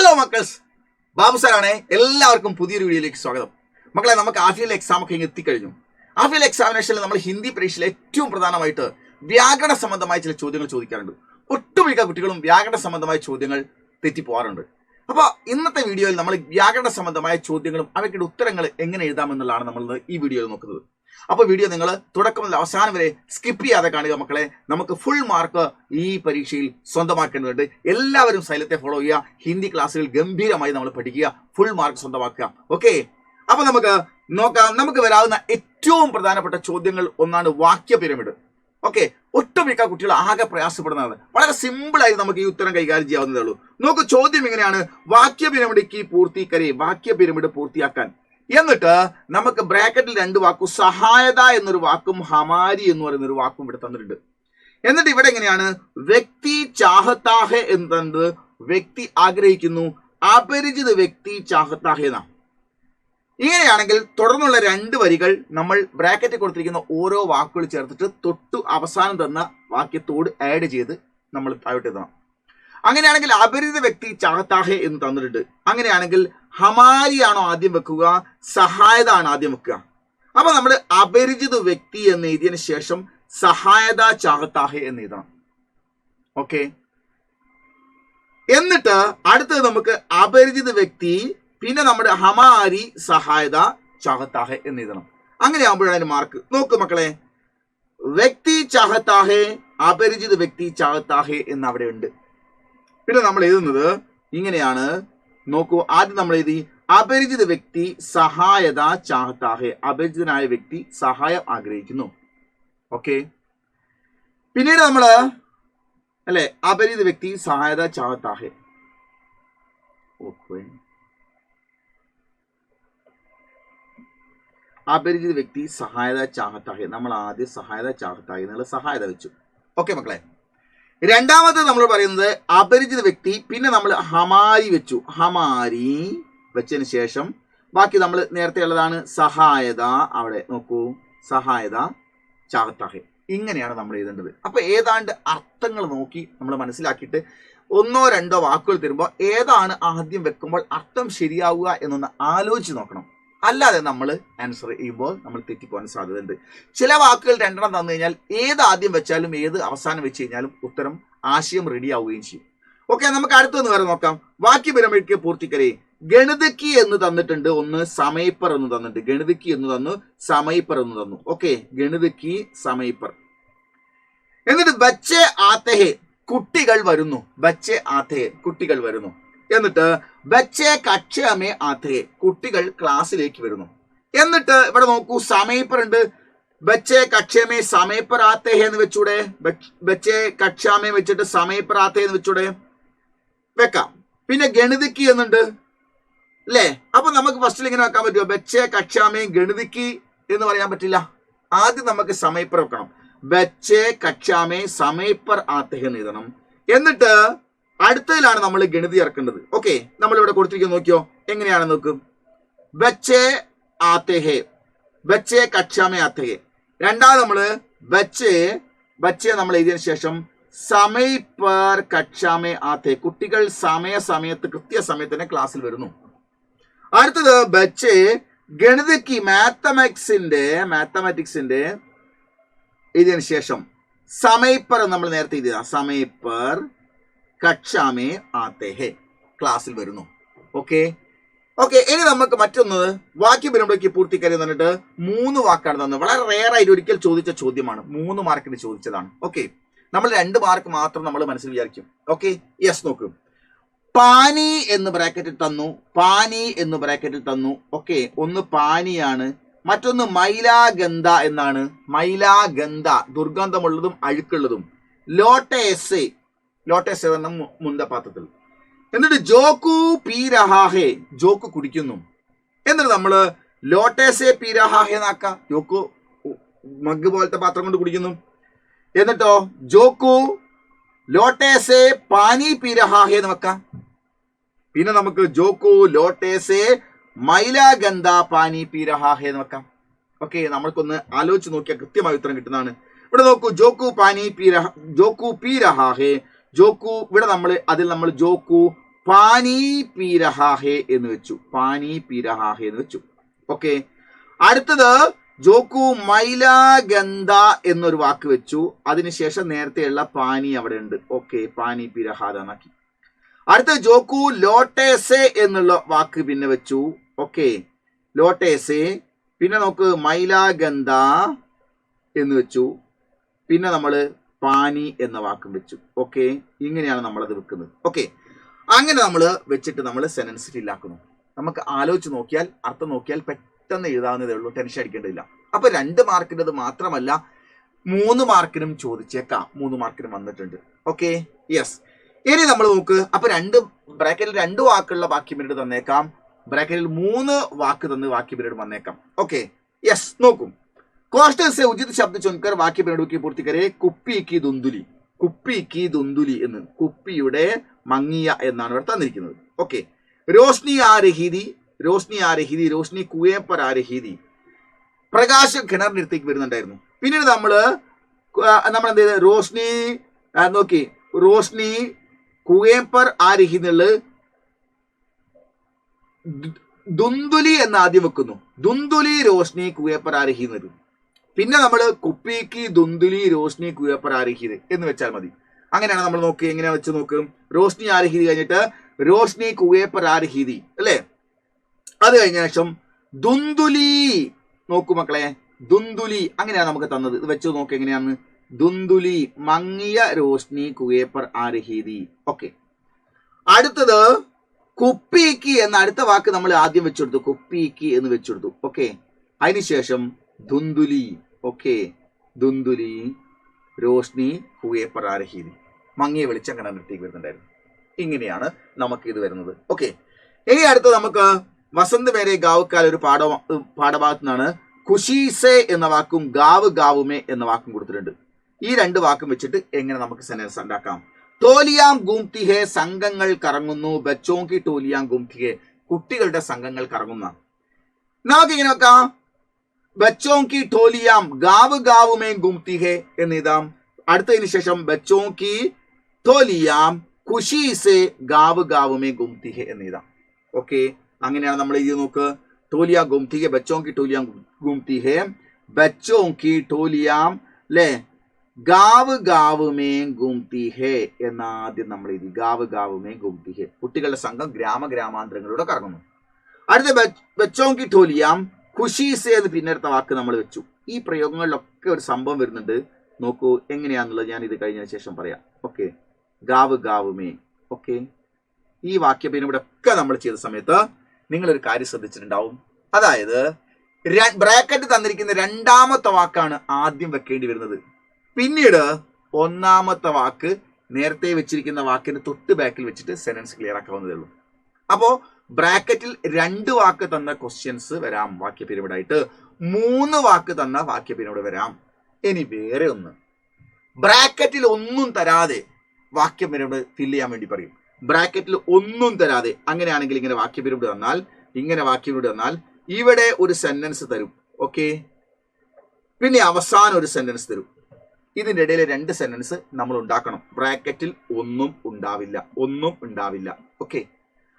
Hello മക്കൾസ്, Babu സാറാണ്. എല്ലാവർക്കും പുതിയൊരു വീഡിയോയിലേക്ക് സ്വാഗതം. മക്കളെ, നമുക്ക് ആഫിയൽ എക്സാം ഒക്കെ ഇങ്ങ് എത്തിക്കഴിഞ്ഞു. ആഫിയൽ എക്സാമിനേഷനിൽ നമ്മൾ ഹിന്ദി പരീക്ഷയിൽ ഏറ്റവും പ്രധാനമായിട്ട് വ്യാകരണ സംബന്ധമായ ചില ചോദ്യങ്ങൾ ചോദിക്കാറുണ്ട്. ഒട്ടുമിക്ക കുട്ടികളും വ്യാകരണ സംബന്ധമായ ചോദ്യങ്ങൾ തെറ്റിപ്പോകാറുണ്ട്. അപ്പോൾ ഇന്നത്തെ വീഡിയോയിൽ നമ്മൾ വ്യാകരണ സംബന്ധമായ ചോദ്യങ്ങളും അവയ്ക്കുള്ള ഉത്തരങ്ങൾ എങ്ങനെ എഴുതാമെന്നുള്ളതാണ് നമ്മൾ ഈ വീഡിയോയിൽ നോക്കുന്നത്. അപ്പോൾ വീഡിയോ നിങ്ങൾ തുടക്കം മുതൽ അവസാനം വരെ സ്കിപ്പ് ചെയ്യാതെ കാണുക മക്കളെ. നമുക്ക് ഫുൾ മാർക്ക് ഈ പരീക്ഷയിൽ സ്വന്തമാക്കേണ്ടതുണ്ട്. എല്ലാവരും സൈലത്തെ ഫോളോ ചെയ്യുക. ഹിന്ദി ക്ലാസ്സുകൾ ഗംഭീരമായി നമ്മൾ പഠിക്കുക, ഫുൾ മാർക്ക് സ്വന്തമാക്കുക. ഓക്കെ, അപ്പൊ നമുക്ക് നോക്കാം. നമുക്ക് വരാവുന്ന ഏറ്റവും പ്രധാനപ്പെട്ട ചോദ്യങ്ങൾ ഒന്നാണ് വാക്യ പിരമിഡ്. ഓക്കെ, ഒട്ടുമിക്ക കുട്ടികൾ ആകെ പ്രയാസപ്പെടുന്നതാണ്. വളരെ സിമ്പിൾ ആയി നമുക്ക് ഈ ഉത്തരം കൈകാര്യം ചെയ്യാവുന്നതേ ഉള്ളൂ. നോക്കൂ, ചോദ്യം ഇങ്ങനെയാണ്: വാക്യ പിരമിഡിക്ക് പൂർത്തീകരെ, വാക്യ പിരമിഡ് പൂർത്തിയാക്കാൻ. എന്നിട്ട് നമുക്ക് ബ്രാക്കറ്റിൽ രണ്ട് വാക്കും സഹായത എന്നൊരു വാക്കും ഹമാരി എന്ന് പറയുന്നൊരു വാക്കും ഇവിടെ തന്നിട്ടുണ്ട്. എന്നിട്ട് ഇവിടെ എങ്ങനെയാണ് വ്യക്തി ചാഹത്താഹെ എന്നത് വ്യക്തി ആഗ്രഹിക്കുന്നു, അപരിചിത വ്യക്തി ചാഹത്താഹെ എന്നാ. ഇങ്ങനെയാണെങ്കിൽ തുടർന്നുള്ള രണ്ട് വരികൾ നമ്മൾ ബ്രാക്കറ്റിൽ കൊടുത്തിരിക്കുന്ന ഓരോ വാക്കുകൾ ചേർത്തിട്ട് തൊട്ടു അവസാനം തന്ന വാക്യത്തോട് ആഡ് ചെയ്ത് നമ്മൾ താഴോട്ട് എത്തണം. അങ്ങനെയാണെങ്കിൽ അപരിചിത വ്യക്തി ചാഹത്താഹെ എന്ന് തന്നിട്ടുണ്ട്. അങ്ങനെയാണെങ്കിൽ ഹമാരി ആണോ ആദ്യം വെക്കുക, സഹായത ആണ് ആദ്യം വെക്കുക? അപ്പൊ നമ്മൾ അപരിചിത വ്യക്തി എന്ന് എഴുതിയതിനു ശേഷം സഹായത ചാഹത്താഹെ എന്ന് എഴുതണം. ഓക്കെ, എന്നിട്ട് അടുത്തത് നമുക്ക് അപരിചിത വ്യക്തി, പിന്നെ നമ്മുടെ ഹമാരി സഹായത ചാഹത്താഹെ എന്ന് എഴുതണം. അങ്ങനെ ആകുമ്പോഴാണ് മാർക്ക്. നോക്കൂ മക്കളെ, വ്യക്തി ചാഹത്താഹെ, അപരിചിത വ്യക്തി ചാഹത്താഹെ എന്ന് അവിടെ ഉണ്ട്. പിന്നെ നമ്മൾ എഴുതുന്നത് ഇങ്ങനെയാണ്. നോക്കൂ, ആദ്യം നമ്മൾ എഴുതി അപരിചിത വ്യക്തി സഹായത ചാഹത്താഹെ, അപരിചിതനായ വ്യക്തി സഹായം ആഗ്രഹിക്കുന്നു. ഓക്കെ, പിന്നീട് നമ്മള് അല്ലെ അപരിചിത വ്യക്തി സഹായത ചാഹത്താഹെ. ഓക്കെ, അപരിചിത വ്യക്തി സഹായത ചാഹത്താഹെ, നമ്മൾ ആദ്യം സഹായത ചാഹത്താഹെ എന്നുള്ള സഹായത വെച്ചു. ഓക്കെ മക്കളെ, രണ്ടാമത് നമ്മൾ പറയുന്നത് അപരിചിത വ്യക്തി, പിന്നെ നമ്മൾ ഹമാരി വെച്ചു. ഹമാരി വെച്ചതിന് ശേഷം ബാക്കി നമ്മൾ നേരത്തെ ഉള്ളതാണ് സഹായത. അവിടെ നോക്കൂ, സഹായത ചാഹത്താഹെ. ഇങ്ങനെയാണ് നമ്മൾ എഴുതേണ്ടത്. അപ്പൊ ഏതാണ്ട് അർത്ഥങ്ങൾ നോക്കി നമ്മൾ മനസ്സിലാക്കിയിട്ട് ഒന്നോ രണ്ടോ വാക്കുകൾ തരുമ്പോൾ ഏതാണ് ആദ്യം വെക്കുമ്പോൾ അർത്ഥം ശരിയാവുക എന്നൊന്ന് ആലോചിച്ച് നോക്കണം. അല്ലാതെ നമ്മൾ ആൻസർ ചെയ്യുമ്പോൾ നമ്മൾ തെറ്റിപ്പോകാൻ സാധ്യതയുണ്ട്. ചില വാക്കുകൾ രണ്ടെണ്ണം തന്നു കഴിഞ്ഞാൽ ഏത് ആദ്യം വെച്ചാലും ഏത് അവസാനം വെച്ച് കഴിഞ്ഞാലും ഉത്തരം ആശയം റെഡി ആവുകയും ചെയ്യും. ഓക്കെ, നമുക്ക് അടുത്തൊന്ന് വരെ നോക്കാം. വാക്യ പിരമിഡ് പൂർത്തിക്കരെ. ഗണിതക്കി എന്ന് തന്നിട്ടുണ്ട്, ഒന്ന് സമയപ്പർ എന്ന് തന്നിട്ടുണ്ട്. ഗണിതക്കി എന്ന് തന്നു, സമയപ്പർ എന്ന് തന്നു. ഓക്കെ, ഗണിതക്കി സമയപ്പർ. എന്നിട്ട് ബച്ചെ ആത്തേഹെ, കുട്ടികൾ വരുന്നു. ബച്ചെ ആത്തേഹെ, കുട്ടികൾ വരുന്നു. എന്നിട്ട് ബച്ചെ കക്ഷമേ ആത്തേ, കുട്ടികൾ ക്ലാസ്സിലേക്ക് വരുന്നു. എന്നിട്ട് ഇവിടെ നോക്കൂ, സമയപ്പർ ഉണ്ട്. ബച്ചെ കക്ഷമേ സമയപ്പർ ആത്തേ എന്ന് വെച്ചൂടെ? ബച്ചെ കക്ഷാമേ വെച്ചിട്ട് സമയപ്പർ ആത്തേ എന്ന് വെച്ചൂടെ? വെക്കാം. പിന്നെ ഗണിതക്കി എന്നുണ്ട് അല്ലേ? അപ്പൊ നമുക്ക് ഫസ്റ്റിൽ ഇങ്ങനെ വെക്കാൻ പറ്റുമോ? ബച്ചെ കക്ഷാമേ ഗണിതക്കി എന്ന് പറയാൻ പറ്റില്ല. ആദ്യം നമുക്ക് സമയപ്പർ വെക്കണം. ബച്ചെ കക്ഷാമേ സമയപ്പർ ആത്തേ എന്ന് എഴുതണം. എന്നിട്ട് അടുത്തതിലാണ് നമ്മൾ ഗണിതം ഇറക്കേണ്ടത്. ഓക്കെ, നമ്മളിവിടെ കൊടുത്തിരിക്കുന്നത് നോക്കിയോ, എങ്ങനെയാണ് നോക്കും. ബച്ചെ ആത്തേഹെ, ബച്ചെ കക്ഷാമേ ആത്തേഹെ. രണ്ടാമത് നമ്മള് ബച്ചെ നമ്മൾ എഴുതിയതിനു ശേഷം സമയപ്പർ കക്ഷാമേ ആത്തേ, കുട്ടികൾ സമയത്ത് കൃത്യസമയത്തിന് ക്ലാസ്സിൽ വരുന്നു. അടുത്തത് ബച്ചെ ഗണിതക്ക് മാത്തമാറ്റിക്സിന്റെ എഴുതിയതിനു ശേഷം സമയപ്പർ നമ്മൾ നേരത്തെ എഴുതിയതാ, സമയപ്പർ കക്ഷാമേ ആത്തേഹെ, ക്ലാസ്സിൽ വരുന്നു. ഓക്കെ ഓക്കെ, ഇനി നമുക്ക് മറ്റൊന്ന് വാക്യ പിരമിഡിക്ക് പൂർത്തിക്കാരി തന്നിട്ട് 3 വാക്കാണ് തന്നത്. വളരെ റെയർ ആയിട്ട് ഒരിക്കൽ ചോദിച്ച ചോദ്യമാണ്. 3 മാർക്കിന് ചോദിച്ചതാണ്. ഓക്കെ, നമ്മൾ 2 മാർക്ക് മാത്രം നമ്മൾ മനസ്സിൽ വിചാരിക്കും. ഓക്കെ, യെസ്, നോക്കൂ. പാനി എന്ന് ബ്രാക്കറ്റിൽ തന്നു, പാനി എന്ന് ബ്രാക്കറ്റിൽ തന്നു. ഓക്കെ, ഒന്ന് പാനിയാണ്, മറ്റൊന്ന് മൈലാഗന്ധ എന്നാണ്. മൈലാഗന്ധ ദുർഗന്ധമുള്ളതും അഴുക്കുള്ളതും. ലോട്ടേസെ, ലോട്ടേസ് എന്ന മുന്തപാത്രത്തിൽ. എന്നിട്ട് ജോക്കു പീ രഹാഹെ, ജോക്കു കുടിക്കുന്നു. എന്നിട്ട് നമ്മള് ലോട്ടേസെ പീ രഹാഹെ എന്നാക്കാം. ജോക്കു മഗ് പോലത്തെ പാത്രം കൊണ്ട് കുടിക്കുന്നു. എന്നിട്ടോ ജോക്കു ലോട്ടേസെ പാനി പീ രഹാഹെ എന്ന് വെക്കാം. പിന്നെ നമുക്ക് ജോക്കു ലോട്ടേസെ മൈലാഗന്ധ പാനി പീ രഹാഹെ എന്ന് വെക്കാം. ഓക്കെ, നമ്മൾക്കൊന്ന് ആലോചിച്ച് നോക്കിയാൽ കൃത്യമായ ഉത്തരം കിട്ടുന്നതാണ്. ഇവിടെ നോക്കൂ, ജോക്കു പീ രഹാഹെ, ജോക്കു ഇവിടെ നമ്മൾ ജോക്കു പാനി പീരഹാഹെ എന്ന് വെച്ചു. പാനി പീരഹാഹെ എന്ന് വെച്ചു. ഓക്കെ. അടുത്തത് ജോക്കു മൈലാഗന്ധ എന്നൊരു വാക്ക് വെച്ചു. അതിനുശേഷം നേരത്തെയുള്ള പാനി അവിടെ ഉണ്ട്. ഓക്കെ, പാനി പീരഹാദ എന്നാക്കി. അടുത്ത ജോക്കു ലോട്ടേസെ എന്നുള്ള വാക്ക് പിന്നെ വെച്ചു. ഓക്കെ, ലോട്ടേസെ. പിന്നെ നോക്ക് മൈലാഗന്ധ എന്ന് വെച്ചു. പിന്നെ നമ്മൾ പാനി എന്ന വാക്കും വെച്ചു. ഓക്കെ, ഇങ്ങനെയാണ് നമ്മളത് വെക്കുന്നത്. ഓക്കെ, അങ്ങനെ നമ്മൾ വെച്ചിട്ട് നമ്മൾ സെന്റൻസ് ഫില്ലാക്കുന്നു. നമുക്ക് ആലോചിച്ച് നോക്കിയാൽ, അർത്ഥം നോക്കിയാൽ പെട്ടെന്ന് എഴുതാവുന്നതേ ഉള്ളൂ, ടെൻഷൻ അടിക്കേണ്ടതില്ല. അപ്പൊ 2 മാർക്കിൻ്റെത് മാത്രമല്ല 3 മാർക്കിനും ചോദിച്ചേക്കാം. 3 മാർക്കിനും വന്നിട്ടുണ്ട്. Okay, yes. ഇനി നമ്മൾ നോക്ക്. അപ്പൊ ബ്രാക്കറ്റിൽ 2 വാക്കുള്ള വാക്യ പീരീഡ് തന്നേക്കാം, ബ്രാക്കറ്റിൽ 3 വാക്ക് തന്ന് വാക്യ പീരീഡ് വന്നേക്കാം. Okay, yes. നോക്കും. क्वेश्चन से उचित शब्द चुनकर वाक्य पीरियड की पूर्ति करे. കുപ്പി കി ദുന്ദുലി. കുപ്പി കി ദുന്ദുലി എന്ന്, കുപ്പിയുടെ മങ്ങിയ എന്നാണ് ഇവിടെ തന്നിരിക്കുന്നത്. ഓക്കെ, रोशनी आ रही थी. रोशनी आ रही थी. रोशनी कुएं पर आ रही थी. പ്രകാശം കിണറിനടുത്തേക്ക് വരുന്നുണ്ടായിരുന്നു. പിന്നീട് നമ്മൾ എന്ത് ചെയ്ത് റോഷ്നി നോക്കി. റോഷ്നി കുएं पर आ रही എന്നുള്ളത് ദുന്ദുലി എന്ന് ആദ്യം വെക്കുന്നു. ദുന്ദുലി രോഷ്നി കുएं पर आ रही എന്ന്. പിന്നെ നമ്മൾ കുപ്പിക്ക് ദുന്ദുലി രോഷ്നി കുएं पर आ रही എന്ന് വെച്ചാൽ മതി. അങ്ങനെയാണ് നമ്മൾ നോക്കി. എങ്ങനെയാ വെച്ച് നോക്കും. റോഷ്നി ആ രഹി കഴിഞ്ഞിട്ട് രോഷ്നി കുएं पर आ रही അല്ലേ. അത് കഴിഞ്ഞ ശേഷം ദുന്ദുലി നോക്കൂ മക്കളെ. ദുന്ദുലി അങ്ങനെയാണ് നമുക്ക് തന്നത്. ഇത് വെച്ച് നോക്ക് എങ്ങനെയാണ്. ദുന്ദുലി മങ്ങിയ രോഷ്നി കുएं पर आ रही. ഓക്കെ, അടുത്തത് കുപ്പിക്ക് എന്ന അടുത്ത വാക്ക് നമ്മൾ ആദ്യം വെച്ചെടുത്തു. കുപ്പിക്ക് എന്ന് വെച്ചെടുത്തു. ഓക്കെ, അതിനുശേഷം ദുന്ദുലി. ഓക്കെ, ദുന്ദുലി രോഷ്നി കുएं पर आ रही. മങ്ങിയ വെളിച്ചം കിണറിനടുത്തേക്ക് വരുന്നുണ്ടായിരുന്നു. ഇങ്ങനെയാണ് നമുക്ക് ഇത് വരുന്നത്. ഓക്കെ, ഇനി അടുത്ത് നമുക്ക് വസന്ത് മേരെ ഗാവുക്കാൽ ഒരു പാഠഭാഗത്തു നിന്നാണ് ഖുഷീസെ എന്ന വാക്കും ഗാവ് ഗാവുമേ എന്ന വാക്കും കൊടുത്തിട്ടുണ്ട്. ഈ 2 വാക്കും വെച്ചിട്ട് എങ്ങനെ നമുക്ക് സെന്റൻസ് ഉണ്ടാക്കാം. ടോലിയാം ഗുംതി ഹെ സംഘങ്ങൾ കറങ്ങുന്നു. ബച്ചോങ്കി ടോലിയാം ഗുംതി ഹെ കുട്ടികളുടെ സംഘങ്ങൾ കറങ്ങുന്ന. നമുക്ക് ഇങ്ങനെ വെക്കാം. ബച്ചോങ്കി ടോലിയാം ഗാവ് ഗാവുമേ ഗുംതി ഹെ എന്ന് എഴുതാം. അടുത്തതിന് ശേഷം ബച്ചോങ്കി ടോലിയാം ഖുഷീസെ ഗാവ് ഗാവുമേ ഗുംതി ഹെ എന്ന് എഴുതാം. ഓക്കെ, അങ്ങനെയാണ് നമ്മൾ എഴുതി നോക്ക്. ടോലിയാം ഗുംതി ഹെ ബച്ചോങ്കി ടോലിയാം ഗുംതി ഹെ. ബച്ചോങ്കി ടോലിയാം അല്ലേ ഗാവ് ഗാവുമേ ഗുംതി ഹെ എന്നാദ്യം നമ്മൾ എഴുതി. ഗാവ് ഗാവുമേ ഗുംതി ഹെ കുട്ടികളുടെ സംഘം ഗ്രാമാന്തരങ്ങളിലൂടെ കറങ്ങുന്നു. അടുത്ത ബച്ചോങ്കി ടോലിയാം ഖുഷീസെ എന്ന് പിന്നെടുത്ത വാക്ക് നമ്മൾ വെച്ചു. ഈ പ്രയോഗങ്ങളിലൊക്കെ ഒരു സംഭവം വരുന്നുണ്ട്. നോക്കൂ എങ്ങനെയാന്നുള്ളത് ഞാൻ ഇത് കഴിഞ്ഞതിന് ശേഷം പറയാം. ഓക്കെ, ഗാവ് ഗാവുമേ. ഓക്കെ, ഈ വാക്യ പിന്നെ ഇവിടെ ഒക്കെ നമ്മൾ ചെയ്ത സമയത്ത് നിങ്ങളൊരു കാര്യം ശ്രദ്ധിച്ചിട്ടുണ്ടാവും. അതായത് ബ്രാക്കറ്റ് തന്നിരിക്കുന്ന 2ാമത്തെ വാക്കാണ് ആദ്യം വെക്കേണ്ടി വരുന്നത്. പിന്നീട് 1ാമത്തെ വാക്ക് നേരത്തെ വെച്ചിരിക്കുന്ന വാക്കിന് തൊട്ട് ബാക്കിൽ വെച്ചിട്ട് സെന്റൻസ് ക്ലിയർ ആക്കാവുന്നതേ ഉള്ളൂ. അപ്പോ ബ്രാക്കറ്റിൽ 2 വാക്ക് തന്ന ക്വസ്റ്റ്യൻസ് വരാം വാക്യ പിരമിഡ് ആയിട്ട്. 3 വാക്ക് തന്ന വാക്യ പിരമിഡ് വരാം. ഇനി വേറെ ഒന്ന്, ബ്രാക്കറ്റിൽ ഒന്നും തരാതെ വാക്യ പിരമിഡ് ഫില്ല് ചെയ്യാൻ വേണ്ടി പറയും. ബ്രാക്കറ്റിൽ ഒന്നും തരാതെ അങ്ങനെയാണെങ്കിൽ ഇങ്ങനെ വാക്യ പിരമിഡ് തന്നാൽ, ഇങ്ങനെ വാക്യ പിരമിഡ് തന്നാൽ ഇവിടെ ഒരു സെന്റൻസ് തരും. ഓക്കെ, പിന്നെ അവസാനം ഒരു സെന്റൻസ് തരും. ഇതിൻ്റെ ഇടയിൽ 2 സെന്റൻസ് നമ്മൾ ഉണ്ടാക്കണം. ബ്രാക്കറ്റിൽ ഒന്നും ഉണ്ടാവില്ല. ഓക്കെ,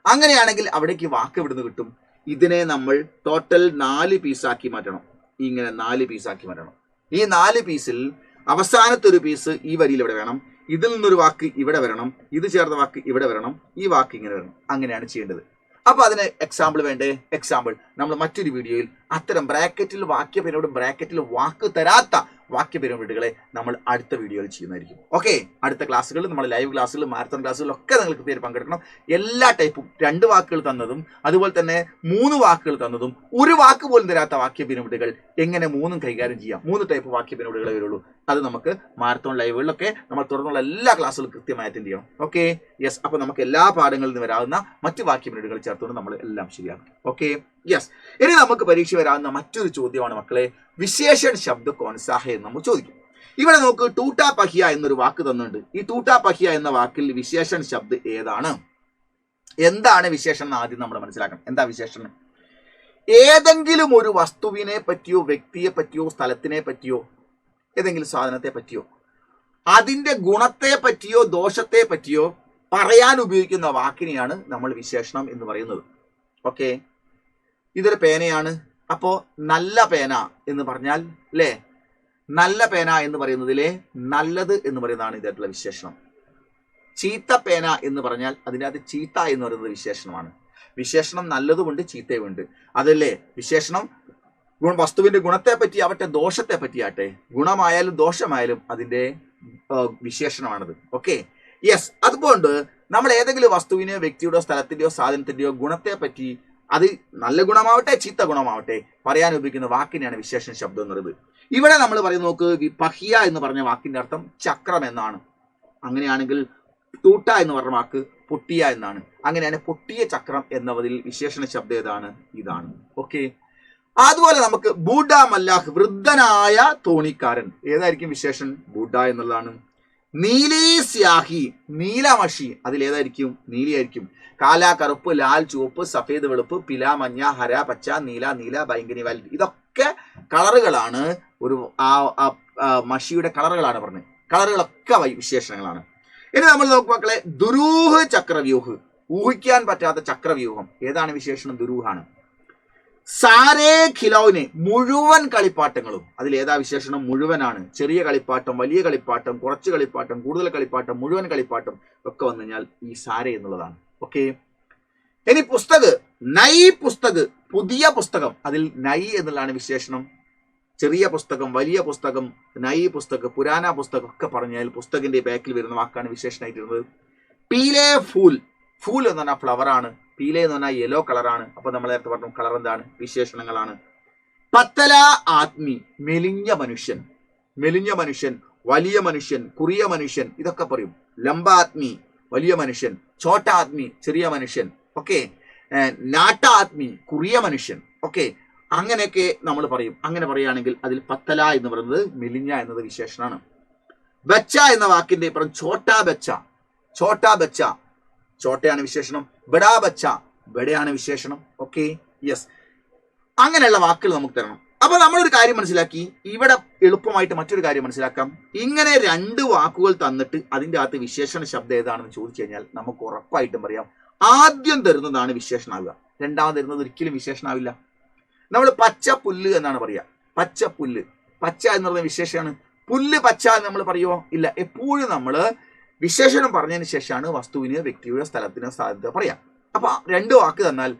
അങ്ങനെയാണെങ്കിൽ അവിടേക്ക് വാക്ക് എവിടുന്ന് കിട്ടും? ഇതിനെ നമ്മൾ ടോട്ടൽ 4 പീസാക്കി മാറ്റണം. ഇങ്ങനെ 4 പീസാക്കി മാറ്റണം. ഈ 4 പീസിൽ അവസാനത്തെ ഒരു പീസ് ഈ വരിയിൽ ഇവിടെ വേണം. ഇതിൽ നിന്നൊരു വാക്ക് ഇവിടെ വരണം. ഇത് ചേർന്ന വാക്ക് ഇവിടെ വരണം. ഈ വാക്ക് ഇങ്ങനെ വരണം. അങ്ങനെയാണ് ചെയ്യേണ്ടത്. അപ്പൊ അതിന് എക്സാമ്പിൾ വേണ്ടേ? എക്സാമ്പിൾ നമ്മൾ മറ്റൊരു വീഡിയോയിൽ അത്തരം ബ്രാക്കറ്റിൽ വാക്യ പിരമിഡ്, ബ്രാക്കറ്റിൽ വാക്ക് തരാത്ത വാക്യ പിരമിഡുകളെ നമ്മൾ അടുത്ത വീഡിയോയിൽ ചെയ്യുന്നതായിരിക്കും. ഓക്കെ, അടുത്ത ക്ലാസ്സുകളിൽ നമ്മൾ ലൈവ് ക്ലാസ്സുകൾ, മാരത്തൺ ക്ലാസ്സുകളിലൊക്കെ നിങ്ങൾ കൃത്യമായിട്ട് പങ്കെടുക്കണം. എല്ലാ ടൈപ്പും 2 വാക്കുകൾ തന്നതും അതുപോലെ തന്നെ 3 വാക്കുകൾ തന്നതും 1 വാക്ക് പോലും തരാത്ത വാക്യ പിരമിഡുകൾ എങ്ങനെ 3ഉം കൈകാര്യം ചെയ്യാം. 3 ടൈപ്പ് വാക്യ പിരമിഡുകളെ വരുള്ളൂ. അത് നമുക്ക് മാരത്തോൺ ലൈവുകളിലൊക്കെ നമ്മൾ തുടർന്നുള്ള എല്ലാ ക്ലാസ്സുകളും കൃത്യമായി അറ്റൻഡ് ചെയ്യണം. Okay, yes. അപ്പൊ നമുക്ക് എല്ലാ പാഠങ്ങളിൽ നിന്ന് വരാവുന്ന മറ്റ് വാക്യ പിരമിഡുകൾ ചേർത്തുകൊണ്ട് നമ്മൾ എല്ലാം ശരിയാക്കും. Okay, yes. ഇനി നമുക്ക് പരീക്ഷ വരാവുന്ന മറ്റൊരു ചോദ്യമാണ് മക്കളെ, വിശേഷൺ ശബ്ദ കോൺസാഹ എന്ന് നമ്മൾ ചോദിക്കും. ഇവിടെ നോക്ക്, ടൂട്ടാ പഹിയ എന്നൊരു വാക്ക് തന്നിട്ടുണ്ട്. ഈ ടൂട്ടാ പഹിയ എന്ന വാക്കിൽ വിശേഷൺ ശബ്ദ ഏതാണ്? എന്താണ് വിശേഷണം എന്ന് ആദ്യം നമ്മൾ മനസ്സിലാക്കണം. എന്താ വിശേഷണം? ഏതെങ്കിലും ഒരു വസ്തുവിനെ പറ്റിയോ വ്യക്തിയെ പറ്റിയോ സ്ഥലത്തിനെ പറ്റിയോ ഏതെങ്കിലും സാധനത്തെ പറ്റിയോ അതിന്റെ ഗുണത്തെ പറ്റിയോ ദോഷത്തെ പറ്റിയോ പറയാൻ ഉപയോഗിക്കുന്ന വാക്കിനെയാണ് നമ്മൾ വിശേഷണം എന്ന് പറയുന്നത്. ഓക്കെ, ഇതൊരു പേനയാണ്. അപ്പോ നല്ല പേന എന്ന് പറഞ്ഞാൽ അല്ലേ, നല്ല പേന എന്ന് പറയുന്നതിലെ നല്ലത് എന്ന് പറയുന്നതാണ് ഇതായിട്ടുള്ള വിശേഷണം. ചീത്ത പേന എന്ന് പറഞ്ഞാൽ അതിനകത്ത് ചീത്ത എന്ന് പറയുന്നത് വിശേഷണമാണ്. വിശേഷണം നല്ലതുമുണ്ട് ചീത്തയുമുണ്ട്. അതല്ലേ വിശേഷണം വസ്തുവിന്റെ ഗുണത്തെ പറ്റി ആവട്ടെ ദോഷത്തെ പറ്റിയാട്ടെ, ഗുണമായാലും ദോഷമായാലും അതിന്റെ വിശേഷണമാണത്. Okay, yes. അതുകൊണ്ട് നമ്മൾ ഏതെങ്കിലും വസ്തുവിനെയോ വ്യക്തിയുടെയോ സ്ഥലത്തിന്റെയോ സാധനത്തിന്റെയോ ഗുണത്തെ പറ്റി, അത് നല്ല ഗുണമാവട്ടെ ചീത്ത ഗുണമാവട്ടെ, പറയാൻ ഉപയോഗിക്കുന്ന വാക്കിനെയാണ് വിശേഷണ ശബ്ദം എന്ന് പറയുന്നത്. ഇവിടെ നമ്മൾ പറയുന്ന നോക്ക്, പഹിയ എന്ന് പറഞ്ഞ വാക്കിന്റെ അർത്ഥം ചക്രം എന്നാണ്. അങ്ങനെയാണെങ്കിൽ തൂട്ട എന്ന് പറഞ്ഞ വാക്ക് പൊട്ടിയ എന്നാണ്. അങ്ങനെയാണ് പൊട്ടിയ ചക്രം എന്നതിൽ വിശേഷണ ശബ്ദം ഏതാണ്? ഇതാണ്. ഓക്കെ, അതുപോലെ നമുക്ക് ബൂഡ മല്ലാഹ്, വൃദ്ധനായ തോണിക്കാരൻ, ഏതായിരിക്കും വിശേഷൻ? ബൂഡ എന്നുള്ളതാണ്. നീലി സ്യാഹി, നീലമഷി, അതിലേതായിരിക്കും? നീലിയായിരിക്കും. കാല കറുപ്പ്, ലാൽ ചുവപ്പ്, സഫേദ് വെളുപ്പ്, പില മഞ്ഞ, ഹര പച്ച, നീല നീല, ബൈങ്കനി വയലറ്റ്, ഇതൊക്കെ കളറുകളാണ്. ഒരു മഷിയുടെ കളറുകളാണ് പറഞ്ഞത്. കളറുകളൊക്കെ വിശേഷണങ്ങളാണ്. ഇനി നമ്മൾ നോക്കുക മക്കളെ, ദുരൂഹ് ചക്രവ്യൂഹ്, ഊഹിക്കാൻ പറ്റാത്ത ചക്രവ്യൂഹം, ഏതാണ് വിശേഷണം? ദുരൂഹാണ്. സാരേ ഖിലൗനെ, മുഴുവൻ കളിപ്പാട്ടങ്ങളും, അതിൽ ഏതാ വിശേഷണം? മുഴുവനാണ്. ചെറിയ കളിപ്പാട്ടം, വലിയ കളിപ്പാട്ടം, കുറച്ച് കളിപ്പാട്ടം, കൂടുതൽ കളിപ്പാട്ടം, മുഴുവൻ കളിപ്പാട്ടം ഒക്കെ വന്നു കഴിഞ്ഞാൽ ഈ സാരേ എന്നുള്ളതാണ്. ഓക്കെ, ഇനി പുസ്തക്, നൈ പുസ്തക്, പുതിയ പുസ്തകം, അതിൽ നൈ എന്നുള്ളതാണ് വിശേഷണം. ചെറിയ പുസ്തകം, വലിയ പുസ്തകം, നൈ പുസ്തക്, പുരാന പുസ്തകം ഒക്കെ പറഞ്ഞാൽ പുസ്തകിന്റെ ബാക്കിൽ വരുന്ന വാക്കാണ് വിശേഷണമായിട്ടുള്ളത്. പീലെ ഫൂൽ, ഫൂൽ എന്ന് പറഞ്ഞാൽ ഫ്ലവർ ആണ്. പീലെ എന്ന് പറഞ്ഞാൽ യെല്ലോ കളറാണ്. അപ്പൊ നമ്മൾ നേരത്തെ പറഞ്ഞു കളർ എന്താണ്? വിശേഷണങ്ങളാണ്. പത്തല ആത്മി, മെലിഞ്ഞ മനുഷ്യൻ, മെലിഞ്ഞ മനുഷ്യൻ, വലിയ മനുഷ്യൻ, കുറിയ മനുഷ്യൻ, ഇതൊക്കെ പറയും. ലംബ ആത്മി, വലിയ മനുഷ്യൻ. ചോട്ട ആത്മി, ചെറിയ മനുഷ്യൻ. ഓക്കെ, നാട്ട ആത്മി, കുറിയ മനുഷ്യൻ. ഓക്കെ, അങ്ങനെയൊക്കെ നമ്മൾ പറയും. അങ്ങനെ പറയുകയാണെങ്കിൽ അതിൽ പത്തല എന്ന് പറയുന്നത് മെലിഞ്ഞ എന്നത് വിശേഷണമാണ്. ബച്ച എന്ന വാക്കിന്റെ ഇപ്പുറം ചോട്ടാ ബച്ച, ചോട്ടാ ബച്ച, ചോട്ടയാണ് വിശേഷണം. ബഡാ ബച്ച, ബഡയാണ് വിശേഷണം. Okay, yes. അങ്ങനെയുള്ള വാക്കുകൾ നമുക്ക് തരണം. അപ്പൊ നമ്മളൊരു കാര്യം മനസ്സിലാക്കി. ഇവിടെ എളുപ്പമായിട്ട് മറ്റൊരു കാര്യം മനസ്സിലാക്കാം. ഇങ്ങനെ രണ്ട് വാക്കുകൾ തന്നിട്ട് അതിൻ്റെ അകത്ത് വിശേഷണ ശബ്ദം ഏതാണെന്ന് ചോദിച്ചു കഴിഞ്ഞാൽ നമുക്ക് ഉറപ്പായിട്ടും പറയാം ആദ്യം തരുന്നതാണ് വിശേഷണാവുക. രണ്ടാമത് തരുന്നത് ഒരിക്കലും വിശേഷണാവില്ല. നമ്മൾ പച്ച പുല്ല് എന്നാണ് പറയുക. പച്ച പുല്ല്, പച്ച എന്ന് പറയുന്ന വിശേഷമാണ്. പുല്ല് പച്ച എന്ന് നമ്മൾ പറയുമോ? ഇല്ല. എപ്പോഴും നമ്മൾ വിശേഷണം പറഞ്ഞതിന് ശേഷമാണ് വസ്തുവിന്, വ്യക്തിയുടെ, സ്ഥലത്തിന് സാധ്യത പറയാം. അപ്പൊ രണ്ട് വാക്ക് തന്നാൽ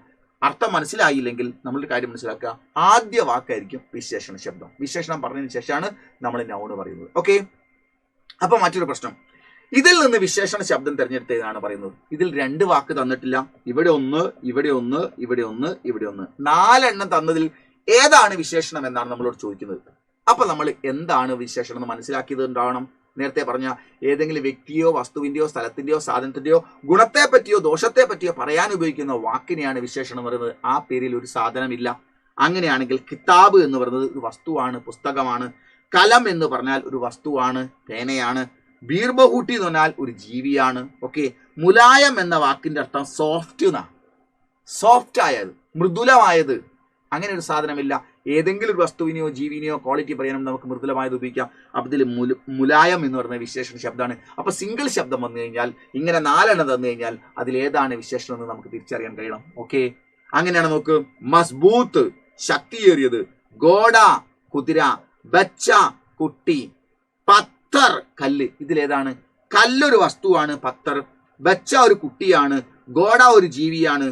അർത്ഥം മനസ്സിലായില്ലെങ്കിൽ നമ്മളൊരു കാര്യം മനസ്സിലാക്കുക, ആദ്യ വാക്കായിരിക്കും വിശേഷണ ശബ്ദം. വിശേഷണം പറഞ്ഞതിന് ശേഷമാണ് നമ്മൾ നൗണ് പറയുന്നത്. ഓക്കെ, അപ്പൊ മറ്റൊരു പ്രശ്നം, ഇതിൽ നിന്ന് വിശേഷണ ശബ്ദം തിരഞ്ഞെടുത്തതാണ് പറയുന്നത്. ഇതിൽ രണ്ട് വാക്ക് തന്നിട്ടില്ല. ഇവിടെ ഒന്ന്, ഇവിടെ ഒന്ന്, ഇവിടെ ഒന്ന്, ഇവിടെ ഒന്ന്, 4 എണ്ണം തന്നതിൽ ഏതാണ് വിശേഷണം എന്നാണ് നമ്മളോട് ചോദിക്കുന്നത്. അപ്പൊ നമ്മൾ എന്താണ് വിശേഷണം എന്ന് മനസ്സിലാക്കിയത് ഉണ്ടാവണം. നേരത്തെ പറഞ്ഞ ഏതെങ്കിലും വ്യക്തിയോ വസ്തുവിന്റെയോ സ്ഥലത്തിന്റെയോ സാധനത്തിന്റെയോ ഗുണത്തെ പറ്റിയോ ദോഷത്തെ പറ്റിയോ പറയാൻ ഉപയോഗിക്കുന്ന വാക്കിനെയാണ് വിശേഷണം എന്ന് പറയുന്നത്. ആ പേരിൽ ഒരു സാധനമില്ല. അങ്ങനെയാണെങ്കിൽ കിതാബ് എന്ന് പറയുന്നത് ഒരു വസ്തുവാണ്, പുസ്തകമാണ്. കലം എന്ന് പറഞ്ഞാൽ ഒരു വസ്തുവാണ്, പേനയാണ്. ബീർബഹൂട്ടി എന്ന് പറഞ്ഞാൽ ഒരു ജീവിയാണ്. ഓക്കെ, മുലായം എന്ന വാക്കിന്റെ അർത്ഥം സോഫ്റ്റ് എന്നാ, സോഫ്റ്റ് ആയത്, മൃദുലമായത്. അങ്ങനെ ഒരു സാധനമില്ല. ഏതെങ്കിലും ഒരു വസ്തുവിനെയോ ജീവിനെയോ ക്വാളിറ്റി പറയാനും നമുക്ക് മൃദുലമായത് ഉപയോഗിക്കാം. അപ്പൊ ഇതിൽ മുലായം എന്ന് പറയുന്ന വിശേഷണ ശബ്ദമാണ്. അപ്പൊ സിംഗിൾ ശബ്ദം വന്നു കഴിഞ്ഞാൽ, ഇങ്ങനെ 4 എണ്ണം തന്നു കഴിഞ്ഞാൽ അതിലേതാണ് വിശേഷണം എന്ന് നമുക്ക് തിരിച്ചറിയാൻ കഴിയണം. ഓക്കെ, അങ്ങനെയാണ് നോക്ക്. മസ്ബൂത്ത്, ശക്തിയേറിയത്. ഗോഡ, കുതിര. ബച്ച, കുട്ടി. പത്തർ, കല്ല്. ഇതിലേതാണ്? കല്ലൊരു വസ്തുവാണ്, പത്തർ. ബച്ച ഒരു കുട്ടിയാണ്. ഗോഡ ഒരു ജീവിയാണ്.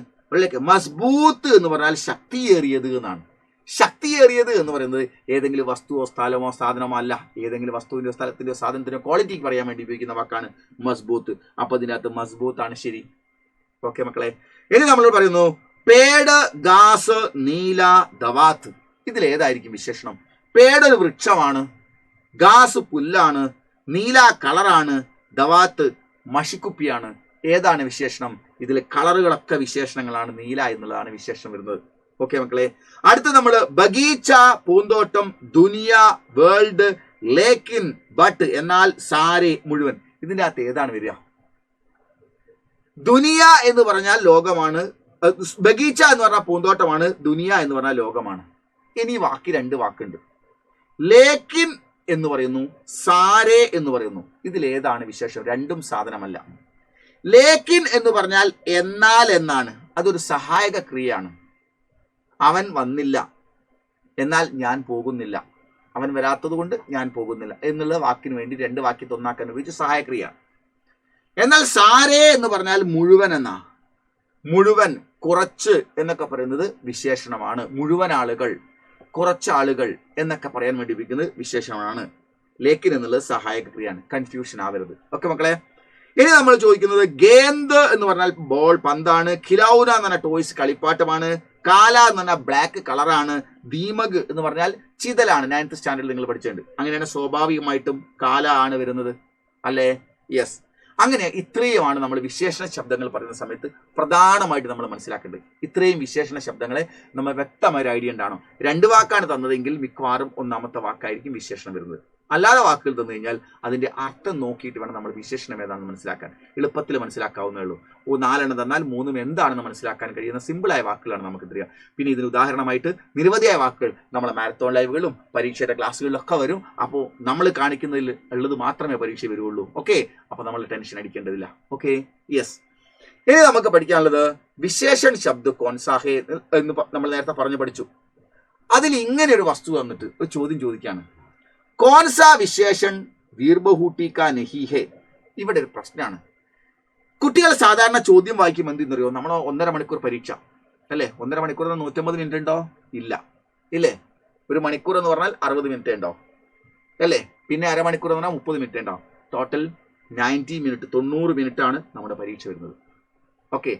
മസ്ബൂത്ത് എന്ന് പറഞ്ഞാൽ ശക്തിയേറിയത് എന്നാണ്. ശക്തിയേറിയത് എന്ന് പറയുന്നത് ഏതെങ്കിലും വസ്തുവോ സ്ഥലമോ സാധനമോ അല്ല. ഏതെങ്കിലും വസ്തുവിന്റെയോ സ്ഥലത്തിന്റെയോ സാധനത്തിന്റെയോ ക്വാളിറ്റിക്ക് പറയാൻ വേണ്ടി ഉപയോഗിക്കുന്ന വാക്കാണ് മസ്ബൂത്ത്. അപ്പൊ ഇതിനകത്ത് മസ്ബൂത്ത് ആണ് ശരി. ഓക്കെ മക്കളെ, ഇനി നമ്മൾ പറയുന്നു പേട്, ഗാസ്, നീല, ദവാത്ത്. ഇതിലേതായിരിക്കും വിശേഷണം? പേട് ഒരു വൃക്ഷമാണ്, ഗാസ് പുല്ലാണ്, നീല കളറാണ്, ദവാത്ത് മഷിക്കുപ്പിയാണ്. ഏതാണ് വിശേഷണം? ഇതിൽ കളറുകളൊക്കെ വിശേഷണങ്ങളാണ്. നീല എന്നുള്ളതാണ് വിശേഷണം വരുന്നത്. ഓക്കെ മക്കളെ, അടുത്ത നമ്മൾ ബഗീച്ച, പൂന്തോട്ടം, ദുനിയ, വേൾഡ്, ലേക്കിൻ, ബട്ട്, എന്നാൽ, സാരെ, മുഴുവൻ. ഇതിന്റെ അകത്ത് ഏതാണ് വരിക? ദുനിയ എന്ന് പറഞ്ഞാൽ ലോകമാണ്. ബഗീച്ച എന്ന് പറഞ്ഞാൽ പൂന്തോട്ടമാണ്. ദുനിയ എന്ന് പറഞ്ഞാൽ ലോകമാണ്. ഇനി വാക്ക് 2 വാക്കുണ്ട്. ലേക്കിൻ എന്ന് പറയുന്നു, സാരെ എന്ന് പറയുന്നു. ഇതിലേതാണ് വിശേഷം? രണ്ടും സാധനമല്ല. ലേക്കിൻ എന്ന് പറഞ്ഞാൽ എന്നാൽ എന്നാണ്. അതൊരു സഹായക ക്രിയയാണ്. അവൻ വന്നില്ല, എന്നാൽ ഞാൻ പോകുന്നില്ല. അവൻ വരാത്തത് കൊണ്ട് ഞാൻ പോകുന്നില്ല എന്നുള്ള വാക്കിന് വേണ്ടി രണ്ട് വാക്യത്തെ ഒന്നാക്കാൻ ഉപയോഗിച്ച് സഹായക്രിയയാണ്. എന്നാൽ സാരേ എന്ന് പറഞ്ഞാൽ മുഴുവൻ എന്നാ. മുഴുവൻ, കുറച്ച് എന്നൊക്കെ പറയുന്നത് വിശേഷണമാണ്. മുഴുവൻ ആളുകൾ, കുറച്ചാളുകൾ എന്നൊക്കെ പറയാൻ വേണ്ടി ഉപയോഗിക്കുന്നത് വിശേഷണമാണ്. ലേക്കിൻ എന്നുള്ളത് സഹായക ക്രിയയാണ്. കൺഫ്യൂഷൻ ആവരുത്. ഓക്കെ മക്കളെ, ഇനി നമ്മൾ ചോദിക്കുന്നത് ഗേന്ദ് എന്ന് പറഞ്ഞാൽ ബോൾ, പന്താണ്. ഖിലൗന എന്ന് പറഞ്ഞാൽ ടോയ്സ്, കളിപ്പാട്ടമാണ്. കാല എന്ന് പറഞ്ഞാൽ ബ്ലാക്ക് കളറാണ്. ദീമക് എന്ന് പറഞ്ഞാൽ ചിതലാണ്. 9th സ്റ്റാൻഡേർഡിൽ നിങ്ങൾ പഠിച്ചിട്ടുണ്ട്. അങ്ങനെയാണ് സ്വാഭാവികമായിട്ടും കാല ആണ് വരുന്നത്, അല്ലേ? യെസ്. അങ്ങനെ ഇത്രയുമാണ് നമ്മൾ വിശേഷണ ശബ്ദങ്ങൾ പറയുന്ന സമയത്ത് പ്രധാനമായിട്ട് നമ്മൾ മനസ്സിലാക്കേണ്ടത്. ഇത്രയും വിശേഷണ ശബ്ദങ്ങളെ നമ്മൾ വ്യക്തമായ ഒരു ഐഡിയ ഉണ്ടാണോ. 2 വാക്കാണ് തന്നതെങ്കിൽ മിക്കവാറും ഒന്നാമത്തെ വാക്കായിരിക്കും വിശേഷണം വരുന്നത്. അല്ലാതെ വാക്കുകൾ തന്നു കഴിഞ്ഞാൽ അതിന്റെ അർത്ഥം നോക്കിയിട്ട് വേണം നമ്മൾ വിശേഷണം ഏതാണെന്ന് മനസ്സിലാക്കാൻ. എളുപ്പത്തിൽ മനസ്സിലാക്കാവുന്നേ ഉള്ളൂ. 4 തന്നാൽ 3 എന്താണെന്ന് മനസ്സിലാക്കാൻ കഴിയുന്ന സിമ്പിളായ വാക്കുകളാണ് നമുക്ക് തരിക. പിന്നെ ഇതിന് ഉദാഹരണമായിട്ട് നിരവധിയായ വാക്കുകൾ നമ്മളെ മാരത്തോൺ ലൈവുകളും പരീക്ഷയുടെ ക്ലാസ്സുകളിലൊക്കെ വരും. അപ്പോൾ നമ്മൾ കാണിക്കുന്നതിൽ ഉള്ളത് മാത്രമേ പരീക്ഷ വരുള്ളൂ. ഓക്കെ, അപ്പോൾ നമ്മൾ ടെൻഷൻ അടിക്കേണ്ടതില്ല. Okay, yes. ഇനി നമുക്ക് പഠിക്കാനുള്ളത് വിശേഷൺ ശബ്ദ കോൺസാഹേ എന്ന് നമ്മൾ നേരത്തെ പഠിച്ചു. അതിൽ ഇങ്ങനെ ഒരു വസ്തു തന്നിട്ട് ഒരു ചോദ്യം ചോദിക്കാണ്. കോൺസാ വിശേഷൺ വീർബഹൂട്ടി കാ നഹി ഹേ. ഇവിടെ ഒരു പ്രശ്നമാണ്. കുട്ടികൾ സാധാരണ ചോദ്യം വായിക്കുമ്പോൾ എന്തെന്നറിയോ, നമ്മൾ 1.5 മണിക്കൂർ പരീക്ഷ അല്ലേ? 1.5 മണിക്കൂർ 150 മിനിറ്റ് ഉണ്ടോ? ഇല്ല, ഇല്ലേ? 1 മണിക്കൂർ എന്ന് പറഞ്ഞാൽ 60 മിനിറ്റ് ഉണ്ടോ, അല്ലേ? പിന്നെ അരമണിക്കൂർ എന്ന് പറഞ്ഞാൽ 30 മിനിറ്റ് ഉണ്ടോ? ടോട്ടൽ 90 മിനിറ്റ്, 90 മിനിറ്റ് ആണ് നമ്മുടെ പരീക്ഷ വരുന്നത്. ഓക്കെ,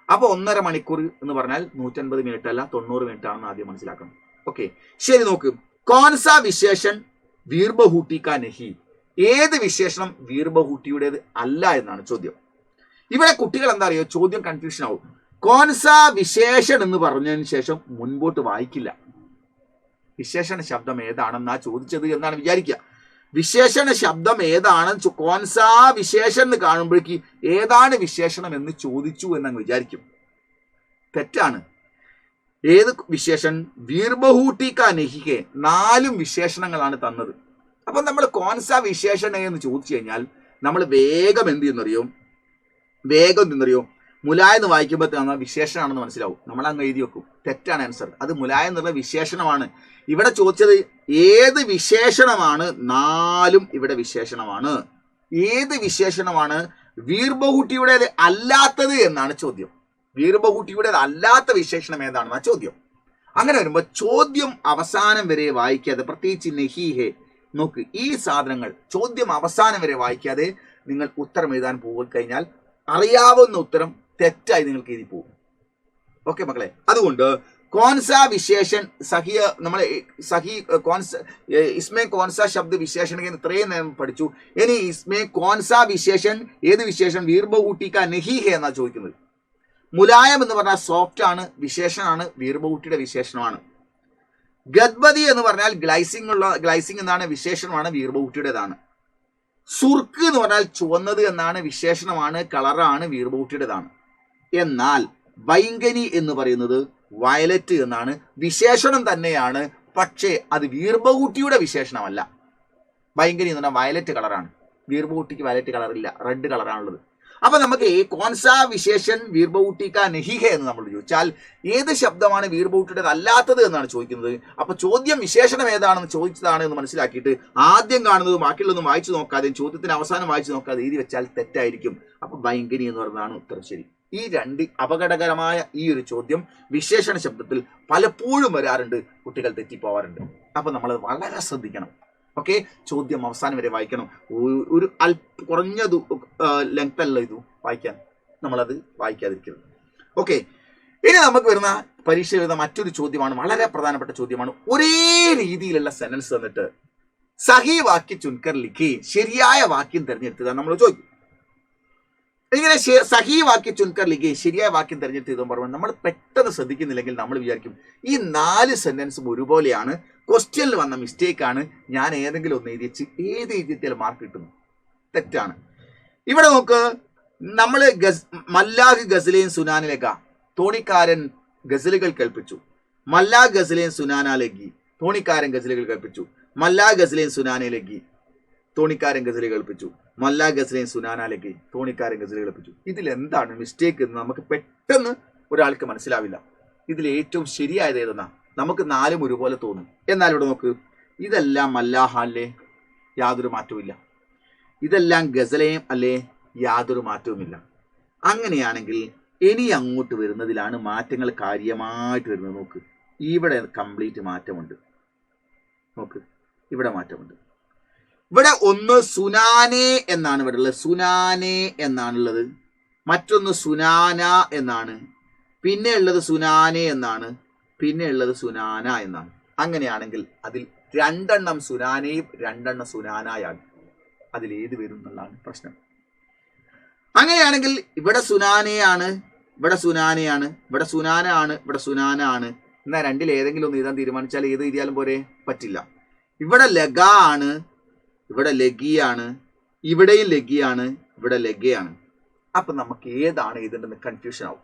അപ്പോൾ 1.5 മണിക്കൂർ എന്ന് പറഞ്ഞാൽ 150 മിനിറ്റ് അല്ല, 90 മിനിറ്റ് ആണെന്ന് ആദ്യം മനസ്സിലാക്കണം. ഓക്കെ, ശരി. നോക്ക്, കോൺസാ വിശേഷൺ വീർബഹൂട്ടി കാ നഹി. ഏത് വിശേഷണം വീർബഹൂട്ടിയുടേത് അല്ല എന്നാണ് ചോദ്യം. ഇവിടെ കുട്ടികൾ എന്താ അറിയോ, ചോദ്യം കൺഫ്യൂഷൻ ആവും. കോൺസാ വിശേഷൺ എന്ന് പറഞ്ഞതിന് ശേഷം മുൻപോട്ട് വായിക്കില്ല. വിശേഷണ ശബ്ദം ഏതാണെന്നാ ചോദിച്ചത് എന്നാണ് വിചാരിക്കുക. വിശേഷണ ശബ്ദം ഏതാണ്, കോൺസാ വിശേഷൻ എന്ന് കാണുമ്പോഴേക്ക് ഏതാണ് വിശേഷണം എന്ന് ചോദിച്ചു എന്നങ്ങ് വിചാരിക്കും. തെറ്റാണ്. ഏത് വിശേഷൻ? വീർബഹൂട്ടി കാ നഹിഹെ. 4 വിശേഷണങ്ങളാണ് തന്നത്. അപ്പൊ നമ്മൾ കോൺസാ വിശേഷണ എന്ന് ചോദിച്ചു കഴിഞ്ഞാൽ നമ്മൾ വേഗം എന്ത് ചെയ്യുന്നറിയോ, മുലായ എന്ന് വായിക്കുമ്പോൾ തന്നെ വിശേഷണമാണെന്ന് മനസ്സിലാവും. നമ്മൾ അങ്ങ് എഴുതി വെക്കും. തെറ്റാണ് ആൻസർ. അത് മുലായ എന്നുള്ള വിശേഷണമാണ്. ഇവിടെ ചോദിച്ചത് ഏത് വിശേഷണമാണ്? 4 ഇവിടെ വിശേഷണമാണ്. ഏത് വിശേഷണമാണ് വീർബഹൂട്ടിയുടേത് അല്ലാത്തത് എന്നാണ് ചോദ്യം. വീർബഹൂട്ടിയുടേത് അല്ലാത്ത വിശേഷണം ഏതാണെന്നാ ചോദ്യം. അങ്ങനെ വരുമ്പോൾ ചോദ്യം അവസാനം വരെ വായിക്കാതെ, പ്രത്യേകിച്ച് നഹീഹെ, നോക്ക്, ഈ സാധനങ്ങൾ ചോദ്യം അവസാനം വരെ വായിക്കാതെ നിങ്ങൾ ഉത്തരം എഴുതാൻ പോയി കഴിഞ്ഞാൽ അറിയാവുന്ന ഉത്തരം തെറ്റായി നിങ്ങൾക്ക് എഴുതി പോകും. ഓക്കെ മക്കളെ, അതുകൊണ്ട് കോൺസാ വിശേഷൻ സഹിയ, നമ്മൾ ഇസ്മേ കോൺസാ ശബ്ദ വിശേഷണ ഇത്രയും നേരം പഠിച്ചു. ഇനി ഇസ്മേ കോൺസാ വിശേഷൻ, ഏത് വിശേഷൻ വീർബഹൂട്ടി കാ നഹി ഹേ എന്നാ ചോദിക്കുന്നത്. മുലായം എന്ന് പറഞ്ഞാൽ സോഫ്റ്റ് ആണ്, വിശേഷണമാണ്, വീർബഹൂട്ടിയുടെ വിശേഷണമാണ്. ഗദ്ബതി എന്ന് പറഞ്ഞാൽ ഗ്ലൈസിംഗ് എന്നാണ്, വിശേഷണമാണ്, വീർബഹൂട്ടിയുടേതാണ്. സുർക്ക് എന്ന് പറഞ്ഞാൽ ചുവന്നത് എന്നാണ്, വിശേഷണമാണ്, കളറാണ്, വീർബഹൂട്ടിയുടേതാണ്. എന്നാൽ ബൈങ്കനി എന്ന് പറയുന്നത് വയലറ്റ് എന്നാണ്, വിശേഷണം തന്നെയാണ്, പക്ഷേ അത് വീർബഹൂട്ടിയുടെ വിശേഷണമല്ല. ബൈങ്കനി എന്ന് പറഞ്ഞാൽ വയലറ്റ് കളറാണ്, വീർബഹൂട്ടിക്ക് വയലറ്റ് കളറില്ല, റെഡ് കളറാണുള്ളത്. അപ്പൊ നമുക്ക് കോൺസാ വിശേഷൻ വീർബഹൂട്ടി കാ നഹി ഹേ എന്ന് നമ്മൾ ചോദിച്ചാൽ ഏത് ശബ്ദമാണ് വീർബഹൂട്ടിയുടേത് അല്ലാത്തത് എന്നാണ് ചോദിക്കുന്നത്. അപ്പൊ ചോദ്യം വിശേഷണം ഏതാണെന്ന് ചോദിച്ചതാണ് എന്ന് മനസ്സിലാക്കിയിട്ട് ആദ്യം കാണുന്നതും ബാക്കിയുള്ളതൊന്നും വായിച്ചു നോക്കാതെ, ചോദ്യത്തിന് അവസാനം വായിച്ചു നോക്കാതെ എഴുതി വെച്ചാൽ തെറ്റായിരിക്കും. അപ്പൊ ബൈങ്കനി എന്ന് പറഞ്ഞതാണ് ഉത്തരം ശരി. ഈ 2 അപകടകരമായ ഈ ഒരു ചോദ്യം വിശേഷണ ശബ്ദത്തിൽ പലപ്പോഴും വരാറുണ്ട്, കുട്ടികൾ തെറ്റിപ്പോവാറുണ്ട്. അപ്പൊ നമ്മൾ വളരെ ശ്രദ്ധിക്കണം. ഓക്കെ, ചോദ്യം അവസാനം വരെ വായിക്കണം. ഒരു കുറഞ്ഞ ലെങ്ത് അല്ല ഇത് വായിക്കാൻ, നമ്മളത് വായിക്കാതിരിക്കരുത്. ഓക്കെ, ഇനി നമുക്ക് വരുന്ന പരീക്ഷ വരുന്ന മറ്റൊരു ചോദ്യമാണ്, വളരെ പ്രധാനപ്പെട്ട ചോദ്യമാണ്. ഒരേ രീതിയിലുള്ള സെന്റൻസ് തന്നിട്ട് സഹി വാക്യ ചുൻകർ ലിഖി, ശരിയായ വാക്യം തിരഞ്ഞെടുത്തതാണ് നമ്മൾ ചോദിക്കും. ഇങ്ങനെ സഹി വാക്യ ചുൻകർ ലിഖി, ശരിയായ വാക്യം തിരഞ്ഞെടുത്തതെന്ന് പറയുമ്പോൾ നമ്മൾ പെട്ടെന്ന് ശ്രദ്ധിക്കുന്നില്ലെങ്കിൽ നമ്മൾ വിചാരിക്കും ഈ 4 സെന്റൻസും ഒരുപോലെയാണ്, ക്വസ്റ്റ്യനിൽ വന്ന മിസ്റ്റേക്ക് ആണ്, ഞാൻ ഏതെങ്കിലും ഒന്ന് എഴുതിച്ച് ഏത് എഴുതിയാലും മാർക്ക് കിട്ടുന്നു. തെറ്റാണ്. ഇവിടെ നോക്ക്, നമ്മൾ മല്ലാഹ് ഗസലേൻ സുനാനിലേക്ക, തോണിക്കാരൻ ഗസലുകൾ കേൾപ്പിച്ചു. മല്ലാഹ് ഗസലേൻ സുനാനാലേക്കി, തോണിക്കാരൻ ഗസലുകൾ കേൾപ്പിച്ചു. മല്ലാഹ് ഗസലേൻ സുനാനയിലേക്ക്. തോണിക്കാരൻ ഗസൽ കേൾപ്പിച്ചു. മല്ല ഗസലേം സുനാനാലേക്ക് തോണിക്കാരൻ ഗസൽ കേൾപ്പിച്ചു. ഇതിൽ എന്താണ് മിസ്റ്റേക്ക് എന്ന് നമുക്ക് പെട്ടെന്ന് ഒരാൾക്ക് മനസ്സിലാവില്ല. ഇതിൽ ഏറ്റവും ശരിയായത് ഏതെന്നാ നമുക്ക് നാലും ഒരുപോലെ തോന്നും. എന്നാൽ ഇവിടെ നോക്ക്, ഇതെല്ലാം മല്ലാഹാല്ലേ, യാതൊരു മാറ്റവുമില്ല. ഇതെല്ലാം ഗസലേം അല്ലേ, യാതൊരു മാറ്റവുമില്ല. അങ്ങനെയാണെങ്കിൽ ഇനി അങ്ങോട്ട് വരുന്നതിലാണ് മാറ്റങ്ങൾ കാര്യമായിട്ട് വരുന്നത്. നോക്ക്, ഇവിടെ കംപ്ലീറ്റ് മാറ്റമുണ്ട്. നോക്ക്, ഇവിടെ മാറ്റമുണ്ട്. ഇവിടെ ഒന്ന് സുനാനെ എന്നാണ് ഇവിടെ ഉള്ളത്, സുനാനെ എന്നാണുള്ളത്. മറ്റൊന്ന് സുനാന എന്നാണ്. പിന്നെ ഉള്ളത് സുനാനെ എന്നാണ്. പിന്നെ ഉള്ളത് സുനാന എന്നാണ്. അങ്ങനെയാണെങ്കിൽ അതിൽ 2 സുനാനയും 2 സുനാനായാണ്. അതിൽ ഏത് വരും എന്നുള്ളതാണ് പ്രശ്നം. അങ്ങനെയാണെങ്കിൽ ഇവിടെ സുനാനയാണ്, ഇവിടെ സുനാനയാണ്, ഇവിടെ സുനാന ആണ്, ഇവിടെ സുനാന ആണ്. എന്നാൽ രണ്ടിൽ ഏതെങ്കിലും ഒന്ന് എഴുതാൻ തീരുമാനിച്ചാൽ ഏത് എഴുതിയാലും പോരെ? പറ്റില്ല. ഇവിടെ ലഗ ആണ്, ഇവിടെ ലഗിയാണ്, ഇവിടെയും ലഗിയാണ്, ഇവിടെ ലഗയാണ്. അപ്പൊ നമുക്ക് ഏതാണ് എഴുതേണ്ടത് കൺഫ്യൂഷൻ ആവും.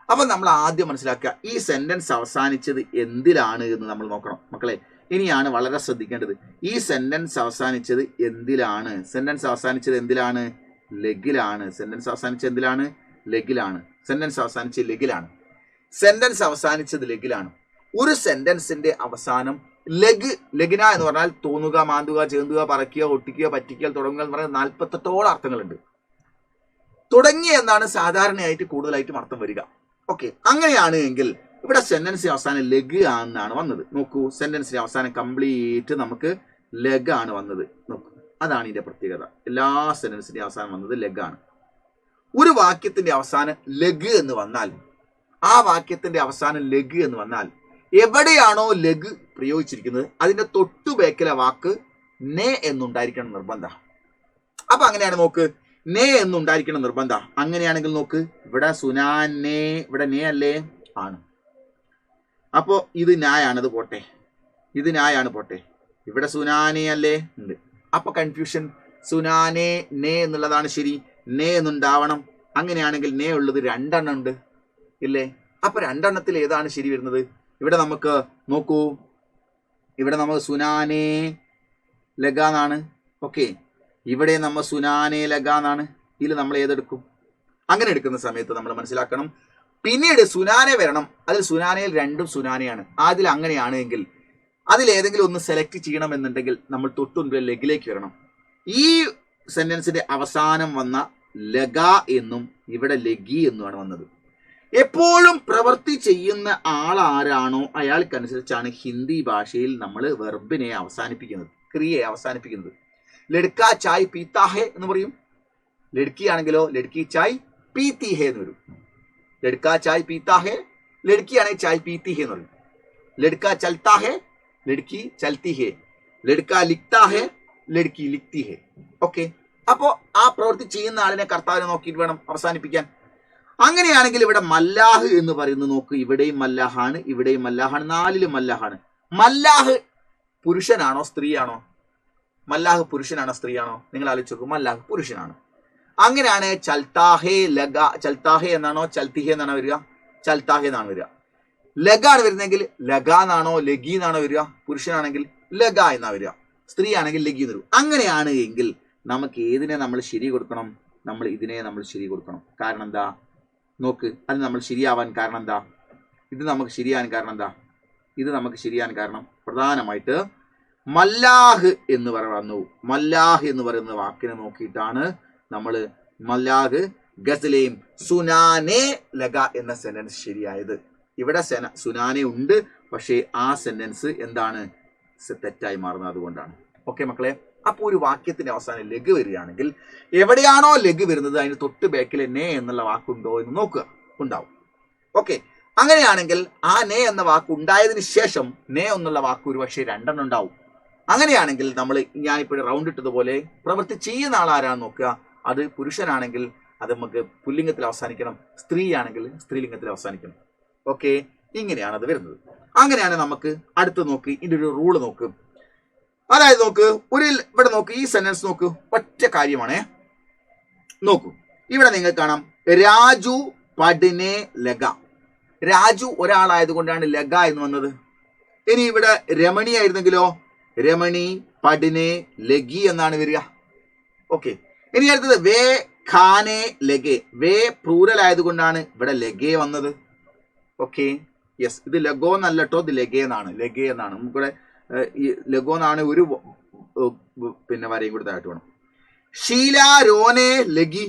അപ്പൊ നമ്മൾ ആദ്യം മനസ്സിലാക്കുക, ഈ സെന്റൻസ് അവസാനിച്ചത് എന്തിലാണ് എന്ന് നമ്മൾ നോക്കണം മക്കളെ. ഇനിയാണ് വളരെ ശ്രദ്ധിക്കേണ്ടത്. ഈ സെന്റൻസ് അവസാനിച്ചത് എന്തിലാണ്? സെന്റൻസ് അവസാനിച്ചത് എന്തിലാണ്? ലെഗിലാണ്. സെന്റൻസ് അവസാനിച്ചത് എന്തിലാണ്? ലെഗിലാണ്. സെന്റൻസ് അവസാനിച്ചത് ലെഗിലാണ്. സെന്റൻസ് അവസാനിച്ചത് ലെഗിലാണ്. ഒരു സെന്റൻസിന്റെ അവസാനം ലഗിന എന്ന് പറഞ്ഞാൽ തോന്നുക, മാന്തുക, ചേന്തുക, പറക്കുക, ഒട്ടിക്കുക, പറ്റിക്കുക, തുടങ്ങുക എന്ന് പറഞ്ഞാൽ 48ഓളം അർത്ഥങ്ങളുണ്ട്. തുടങ്ങിയ എന്നാണ് സാധാരണയായിട്ട് കൂടുതലായിട്ടും അർത്ഥം വരിക. ഓക്കെ, അങ്ങനെയാണ് എങ്കിൽ ഇവിടെ സെന്റൻസിന് അവസാനം ലെഗ് ആണെന്നാണ് വന്നത്. നോക്കൂ, സെന്റൻസിന് അവസാനം കംപ്ലീറ്റ് നമുക്ക് ലെഗ് ആണ് വന്നത്. നോക്കൂ, അതാണ് ഇതിന്റെ പ്രത്യേകത. എല്ലാ സെന്റൻസിന്റെ അവസാനം വന്നത് ലെഗ് ആണ്. ഒരു വാക്യത്തിന്റെ അവസാനം ലെഗ് എന്ന് വന്നാൽ, ആ വാക്യത്തിന്റെ അവസാനം ലെഗ് എന്ന് വന്നാൽ എവിടെയാണോ ലെഗ് പ്രയോഗിച്ചിരിക്കുന്നത് അതിന്റെ തൊട്ടുബേക്കിലെ വാക്ക് നെ എന്നുണ്ടായിരിക്കണം നിർബന്ധ. അപ്പൊ അങ്ങനെയാണ് നോക്ക്, നെ എന്നുണ്ടായിരിക്കണം നിർബന്ധ. അങ്ങനെയാണെങ്കിൽ നോക്ക്, ഇവിടെ സുനാനെ, ഇവിടെ നേ അല്ലേ? ആണ്. അപ്പോ ഇത് നായാണത് പോട്ടെ, ഇത് നായാണ് പോട്ടെ. ഇവിടെ സുനാനെ അല്ലേ? ഉണ്ട്. അപ്പൊ കൺഫ്യൂഷൻ, സുനാനെ നേ എന്നുള്ളതാണ് ശരി. നേ എന്നുണ്ടാവണം. അങ്ങനെയാണെങ്കിൽ നേ ഉള്ളത് 2 ഉണ്ട് ഇല്ലേ? അപ്പൊ 2 ഏതാണ് ശരി വരുന്നത്? ഇവിടെ നമുക്ക് നോക്കൂ, ഇവിടെ നമ്മൾ സുനാനെ ലഗാന്നാണ്. ഓക്കെ, ഇവിടെ നമ്മൾ സുനാനെ ലഗാന്നാണ്. ഇതിൽ നമ്മൾ ഏതെടുക്കും? അങ്ങനെ എടുക്കുന്ന സമയത്ത് നമ്മൾ മനസ്സിലാക്കണം, പിന്നീട് സുനാനെ വരണം. അതിൽ സുനാനയിൽ 2 സുനാനയാണ്. അതിൽ അങ്ങനെയാണ് എങ്കിൽ അതിലേതെങ്കിലും ഒന്ന് സെലക്ട് ചെയ്യണമെന്നുണ്ടെങ്കിൽ നമ്മൾ തൊട്ടുമുൻപ് ലെഗിലേക്ക് വരണം. ഈ സെന്റൻസിന്റെ അവസാനം വന്ന ലഗ എന്നും ഇവിടെ ലഗി എന്നുമാണ് വന്നത്. എപ്പോഴും പ്രവൃത്തി ചെയ്യുന്ന ആളാരാണോ അയാൾക്കനുസരിച്ചാണ് ഹിന്ദി ഭാഷയിൽ നമ്മൾ വെർബിനെ അവസാനിപ്പിക്കുന്നത്, ക്രിയയെ അവസാനിപ്പിക്കുന്നത്. ലഡ്ക ചായ് പീത്താ ഹെ എന്ന് പറയും. ലഡ്കി ആണെങ്കിലോ ലഡ്കി ചായ് പീത്തി ഹെ എന്ന് വരും. ലഡ്ക ചായ് പീത്താ ഹെ, ലഡ്കി ആണെങ്കിൽ ചായ് പീത്തി ഹെ എന്ന് പറയും. ലഡ്ക ചൽത്താ ഹെ, ലഡ്കി ചൽത്തി ഹെ. ലഡ്ക ലിഖ്താ ഹെ, ലഡ്കി ലിഖ്തി ഹെ. ഓക്കെ, അപ്പോ ആ പ്രവൃത്തി ചെയ്യുന്ന ആളിനെ കർത്താവിനെ നോക്കിയിട്ട് വേണം അവസാനിപ്പിക്കാൻ. അങ്ങനെയാണെങ്കിൽ ഇവിടെ മല്ലാഹ് എന്ന് പറയുന്നത് നോക്ക്, ഇവിടെയും മല്ലാഹാണ്, ഇവിടെയും മല്ലാഹാണ്, 4ലും മല്ലാഹാണ്. മല്ലാഹ് പുരുഷനാണോ സ്ത്രീയാണോ? മല്ലാഹ് പുരുഷനാണോ സ്ത്രീയാണോ? നിങ്ങൾ ആലോചിച്ച് നോക്കൂ, മല്ലാഹ് പുരുഷനാണ്. അങ്ങനെയാണ് ചൽത്താഹെ ലഗ, ചൽത്താഹെ എന്നാണോ ചൽത്തിഹെ എന്നാണോ വരിക? ചൽത്താഹെ എന്നാണ് വരിക. ലഗ ആണ് വരുന്നെങ്കിൽ ലഗ എന്നാണോ ലഗി എന്നാണോ വരിക? പുരുഷനാണെങ്കിൽ ലഗ എന്നാ വരിക, സ്ത്രീ ആണെങ്കിൽ ലഗി എന്ന് വരും. അങ്ങനെയാണ് എങ്കിൽ നമുക്ക് ഏതിനെ നമ്മൾ ശരി കൊടുക്കണം? നമ്മൾ ഇതിനെ നമ്മൾ ശരി കൊടുക്കണം. കാരണം എന്താ? നോക്ക്, അത് നമ്മൾ ശരിയാവാൻ കാരണം എന്താ? ഇത് നമുക്ക് ശരിയാൻ കാരണം എന്താ? ഇത് നമുക്ക് ശരിയാൻ കാരണം പ്രധാനമായിട്ട് മല്ലാഹ് എന്ന് പറയുന്നു. മല്ലാഹ് എന്ന് പറയുന്ന വാക്കിനെ നോക്കിയിട്ടാണ് നമ്മൾ മല്ലാഹ് ഗസലേം സുനാനെ ലഗ എന്ന സെന്റൻസ് ശരിയായത്. ഇവിടെ സുനാനെ ഉണ്ട്, പക്ഷേ ആ സെന്റൻസ് എന്താണ്? തെറ്റായി മാറുന്നത് അതുകൊണ്ടാണ്. ഓക്കെ മക്കളെ, അപ്പോൾ ഒരു വാക്യത്തിന്റെ അവസാനം ലഘു വരികയാണെങ്കിൽ എവിടെയാണോ ലഘു വരുന്നത് അതിന് തൊട്ട് ബാക്കിൽ നെ എന്നുള്ള വാക്കുണ്ടോ എന്ന് നോക്കുക. ഉണ്ടാവും. ഓക്കെ, അങ്ങനെയാണെങ്കിൽ ആ നെ എന്ന വാക്ക് ഉണ്ടായതിനു ശേഷം നെ എന്നുള്ള വാക്ക് ഒരു പക്ഷേ 2 ഉണ്ടാവും. അങ്ങനെയാണെങ്കിൽ നമ്മൾ ഞാനിപ്പോൾ റൗണ്ട് ഇട്ടതുപോലെ പ്രവൃത്തി ചെയ്യുന്ന ആളാരാന്ന് നോക്കുക. അത് പുരുഷനാണെങ്കിൽ അത് നമുക്ക് പുല്ലിംഗത്തിൽ അവസാനിക്കണം, സ്ത്രീ ആണെങ്കിൽ സ്ത്രീലിംഗത്തിൽ അവസാനിക്കണം. ഓക്കെ, ഇങ്ങനെയാണ് അത് വരുന്നത്. അങ്ങനെയാണ് നമുക്ക് അടുത്ത് നോക്ക്, ഇതിൻ്റെ ഒരു റൂള് നോക്ക്. അതായത് നോക്ക്, ഇവിടെ നോക്ക്, ഈ സെന്റൻസ് നോക്ക്, ഒറ്റ കാര്യമാണേ. നോക്കൂ, ഇവിടെ നിങ്ങൾ കാണാം രാജു പഠിനെ ലഗ. രാജു ഒരാളായത് കൊണ്ടാണ് ലഗ എന്ന് വന്നത്. ഇനി ഇവിടെ രമണി ആയിരുന്നെങ്കിലോ രമണി പഠിനെ ലഗി എന്നാണ് വരിക. ഓക്കെ, ഇനി അടുത്തത് വേ ഖാനെ ലഗെ. വേ പ്ലൂറൽ ആയതുകൊണ്ടാണ് ഇവിടെ ലഗെ വന്നത്. ഓക്കെ, യെസ്, ഇത് ലഗോ എന്നല്ല കേട്ടോ, ഇത് ലഗെ എന്നാണ്. ലഗെ എന്നാണ് നമുക്കിവിടെ ഈ ലഗോ എന്നാണ് ഒരു പിന്നെ വരയും കൂടി താഴ്ത്തു വേണം. ഷീല രോനെ ലഗി.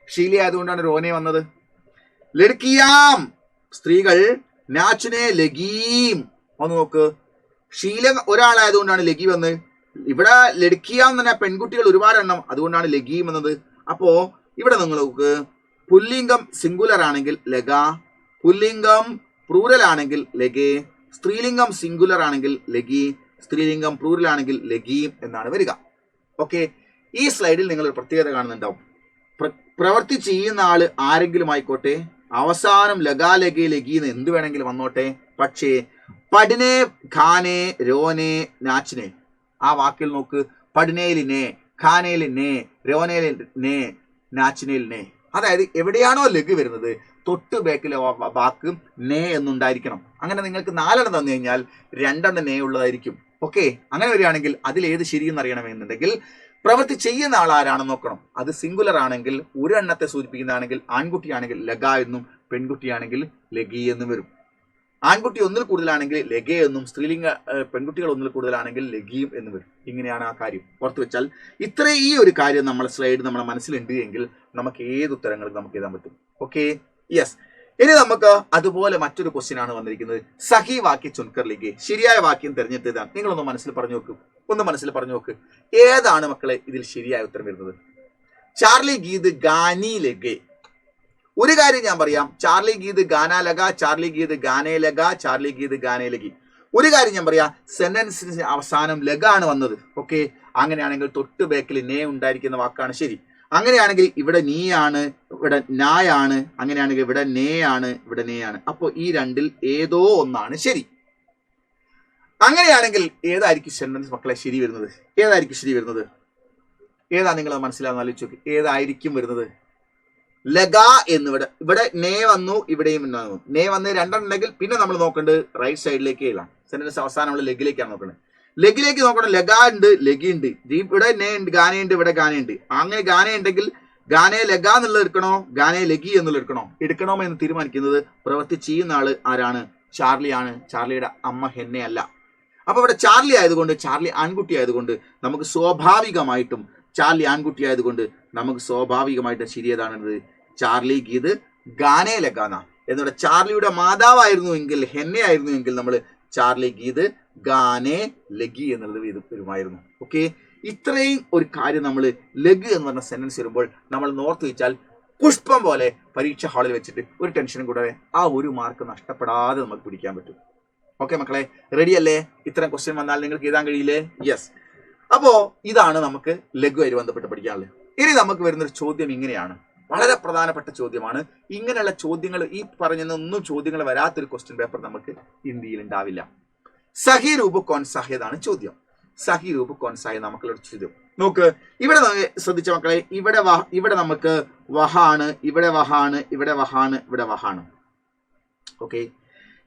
ഷീല ആയതുകൊണ്ടാണ് രോനെ വന്നത്. ലഡ്കിയാം സ്ത്രീകൾ, നാച്ചിനെ ലഗീം. ഒന്ന് നോക്ക്, ഷീല ഒരാളായതുകൊണ്ടാണ് ലഗി വന്നത്. ഇവിടെ ലഡ്കിയാം എന്ന് പറഞ്ഞാൽ പെൺകുട്ടികൾ ഒരുപാട് എണ്ണം, അതുകൊണ്ടാണ് ലഗീം എന്നത്. അപ്പോ ഇവിടെ നിങ്ങൾ നോക്ക്, പുല്ലിംഗം സിംഗുലർ ആണെങ്കിൽ ലഗ, പുല്ലിംഗം പ്ലൂറൽ ആണെങ്കിൽ ലഗെ, സ്ത്രീലിംഗം സിംഗുലർ ആണെങ്കിൽ ലഗി, സ്ത്രീലിംഗം പ്ലൂറൽ ആണെങ്കിൽ ലഗീം എന്നാണ് വരിക. ഓക്കെ, ഈ സ്ലൈഡിൽ നിങ്ങൾ ഒരു പ്രത്യേകത കാണുന്നുണ്ടാവും. പ്രവൃത്തി ചെയ്യുന്ന ആള് ആരെങ്കിലും ആയിക്കോട്ടെ, അവസാനം ലഗാ ലഗെ ലഗീന്ന് എന്ത് വേണമെങ്കിലും വന്നോട്ടെ, പക്ഷേ പഠിനെ ഖാനെ രോനെ നാച്ചിനെ, ആ വാക്കിൽ നോക്ക്, പഠിനേലി നേ, ഖാനേലി നേ, രോനേലി നേ, നാച്ചിനേൽ നേ. അതായത് എവിടെയാണോ ലഘു വരുന്നത് തൊട്ട് ബാക്കിലെ വാക്ക് നേ എന്നുണ്ടായിരിക്കണം. അങ്ങനെ നിങ്ങൾക്ക് 4 എണ്ണം തന്നു കഴിഞ്ഞാൽ 2 എണ്ണം നേ ഉള്ളതായിരിക്കും. ഓക്കെ, അങ്ങനെ വരികയാണെങ്കിൽ അതിലേത് ശരിയെന്ന് അറിയണമെന്നുണ്ടെങ്കിൽ പ്രവൃത്തി ചെയ്യുന്ന ആൾ ആരാണെന്ന് നോക്കണം. അത് സിംഗുലർ ആണെങ്കിൽ 1 എണ്ണത്തെ സൂചിപ്പിക്കുന്നതാണെങ്കിൽ ആൺകുട്ടിയാണെങ്കിൽ ലഗ എന്നും പെൺകുട്ടിയാണെങ്കിൽ ലഗി എന്നും വരും. ആൺകുട്ടി ഒന്നിൽ കൂടുതലാണെങ്കിൽ ലഗെ എന്നും, സ്ത്രീലിംഗ പെൺകുട്ടികൾ ഒന്നിൽ കൂടുതലാണെങ്കിൽ ലഗിയും എന്നും വരും. ഇങ്ങനെയാണ് ആ കാര്യം. ഓർത്ത് വെച്ചാൽ ഈ ഒരു കാര്യം നമ്മളെ സ്ലൈഡ് നമ്മളെ മനസ്സിലുണ്ട് എങ്കിൽ നമുക്ക് ഏത് ഉത്തരങ്ങളും നമുക്ക് എഴുതാൻ പറ്റും. Okay, yes. ഇനി നമുക്ക് അതുപോലെ മറ്റൊരു ക്വസ്റ്റ്യൻ ആണ് വന്നിരിക്കുന്നത്. സഹി വാക്യ ചുൻകർ ലിഖേ. ശരിയായ വാക്യം തിരഞ്ഞെടുത്തതാണ്. നിങ്ങളൊന്ന് മനസ്സിൽ പറഞ്ഞു നോക്ക്, ഏതാണ് മക്കളെ ഇതിൽ ശരിയായ ഉത്തരം വരുന്നത്? ചാർലി ഗീത് ഗാനി ലഗേ. ഒരു കാര്യം ഞാൻ പറയാം, ചാർലി ഗീത് ഗാന ലഗ, ചാർലി ഗീത് ഗാനേ ലഗ, ചാർലി ഗീത് ഗാനേ ലഗി. ഒരു കാര്യം ഞാൻ പറയാം, സെന്റൻസിന് അവസാനം ലഗ ആണ് വന്നത്. ഓക്കെ, അങ്ങനെയാണെങ്കിൽ തൊട്ട് ബാക്കിൽ നേ ഉണ്ടായിരിക്കുന്ന വാക്കാണ് ശരി. അങ്ങനെയാണെങ്കിൽ ഇവിടെ നീ ആണ്, ഇവിടെ നായാണ്. അങ്ങനെയാണെങ്കിൽ ഇവിടെ നേ ആണ്, ഇവിടെ നേ ആണ്. അപ്പോൾ ഈ രണ്ടിൽ ഏതോ ഒന്നാണ് ശരി. അങ്ങനെയാണെങ്കിൽ ഏതായിരിക്കും സെന്റൻസ് മക്കളെ ശരി വരുന്നത്? ഏതാ നിങ്ങൾ മനസ്സിലാവുന്ന ആലോചിച്ച് നോക്കി, ഏതായിരിക്കും വരുന്നത്? ലഗ ഇവിടെ നേ വന്നു, ഇവിടെയും നേ വന്ന് 2 ഉണ്ടെങ്കിൽ പിന്നെ നമ്മൾ നോക്കേണ്ടത് റൈറ്റ് സൈഡിലേക്ക് എഴുതാം. സെന്റൻസ് അവസാനം നമ്മൾ ലെഗിലേക്കാണ് നോക്കേണ്ടത്. ലെഗിലേക്ക് നോക്കണം. ലഗ ഉണ്ട്, ലഗി ഉണ്ട്, ഇവിടെ നേ ഉണ്ട്, ഗാനയുണ്ട്, ഇവിടെ ഗാനയുണ്ട്. അങ്ങനെ ഗാന ഉണ്ടെങ്കിൽ ഗാനയെ ലഗ എന്നുള്ളത് എടുക്കണോ, ഗാനയെ ലഗി എന്നുള്ളത് എടുക്കണോ എന്ന് തീരുമാനിക്കുന്നത് പ്രവൃത്തി ചെയ്യുന്ന ആള് ആരാണ്? ചാർലിയാണ്. ചാർലിയുടെ അമ്മ ഹെന്നെ അല്ല. അപ്പൊ ഇവിടെ ചാർലി ആയതുകൊണ്ട്, ചാർലി ആൺകുട്ടി ആയതുകൊണ്ട് നമുക്ക് സ്വാഭാവികമായിട്ടും, ചാർലി ആൺകുട്ടി ആയതുകൊണ്ട് നമുക്ക് സ്വാഭാവികമായിട്ടും ശരിയതാണത് ചാർലി ഗീത് ഗാനേ ലഗാന. എന്നിവിടെ ചാർലിയുടെ മാതാവായിരുന്നു എങ്കിൽ, ഹെന്നെ ആയിരുന്നു എങ്കിൽ നമ്മൾ ചാർലി ഗീത് ഗാനേ ലഗി എന്നുള്ളത് വരുമായിരുന്നു. ഓക്കെ, ഇത്രയും ഒരു കാര്യം നമ്മൾ ലഗ് എന്ന് പറഞ്ഞ സെന്റൻസ് വരുമ്പോൾ നമ്മൾ നോർത്ത് വെച്ചാൽ പുഷ്പം പോലെ പരീക്ഷ ഹാളിൽ വെച്ചിട്ട് ഒരു ടെൻഷനും കൂടാതെ ആ ഒരു മാർക്ക് നഷ്ടപ്പെടാതെ നമുക്ക് പിടിക്കാൻ പറ്റും. ഓക്കെ മക്കളെ, റെഡി അല്ലേ? ഇത്തരം ക്വസ്റ്റ്യൻ വന്നാൽ നിങ്ങൾക്ക് എഴുതാൻ കഴിയില്ലേ? യെസ്. അപ്പോ ഇതാണ് നമുക്ക് ലഘുവായി ബന്ധപ്പെട്ട് പഠിക്കാനുള്ളത്. ഇനി നമുക്ക് വരുന്നൊരു ചോദ്യം ഇങ്ങനെയാണ്, വളരെ പ്രധാനപ്പെട്ട ചോദ്യമാണ്. ഇങ്ങനെയുള്ള ചോദ്യങ്ങൾ, ഈ പറഞ്ഞൊന്നും ചോദ്യങ്ങൾ വരാത്തൊരു ക്വസ്റ്റ്യൻ പേപ്പർ നമുക്ക് ഇന്ത്യയിൽ ഉണ്ടാവില്ല. സഹി രൂപ് കോൺസാഹിയതാണ് ചോദ്യം. സഹി രൂപ് കോൺസാഹിയ നമുക്കുള്ള ചോദ്യം നോക്ക്. ഇവിടെ ശ്രദ്ധിച്ച മക്കളെ, ഇവിടെ നമുക്ക് വഹാണ്, ഇവിടെ വഹാണ്, ഇവിടെ വഹാണ്, ഇവിടെ വഹാണ്. ഓക്കെ,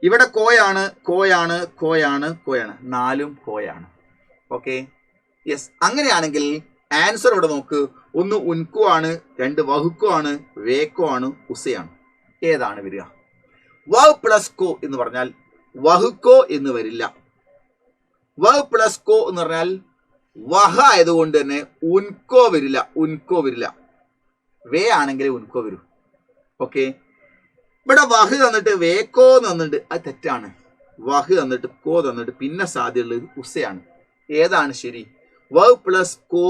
ഇവിടെ കോയാണ്, കോയാണ്, കോയാണ്, കോയാണ്, 4ഉം കോയാണ്. Okay, yes. അങ്ങനെയാണെങ്കിൽ ആൻസർ ഇവിടെ നോക്ക്, 1 ഉൻകോ ആണ്, 2 വഹുക്കോ ആണ്, വേക്കോ ആണ്, ഉസയാണ്. ഏതാണ് വരിക? വഹ് പ്ലസ് കോ എന്ന് പറഞ്ഞാൽ വഹുക്കോ എന്ന് വരില്ല. വഹ് പ്ലസ് കോ എന്ന് പറഞ്ഞാൽ വഹ ആയതുകൊണ്ട് തന്നെ ഉൻകോ വരില്ല. വേ ആണെങ്കിൽ ഉൻകോ വരും. ഓക്കെ, ഇവിടെ വഹ് തന്നിട്ട് വേക്കോ തന്നിട്ട് അത് തെറ്റാണ്. വഹ് തന്നിട്ട് കോ തന്നിട്ട് പിന്നെ സാധ്യതയുള്ളത് ഉസയാണ്. ഏതാണ് ശരി? വഹ് പ്ലസ് കോ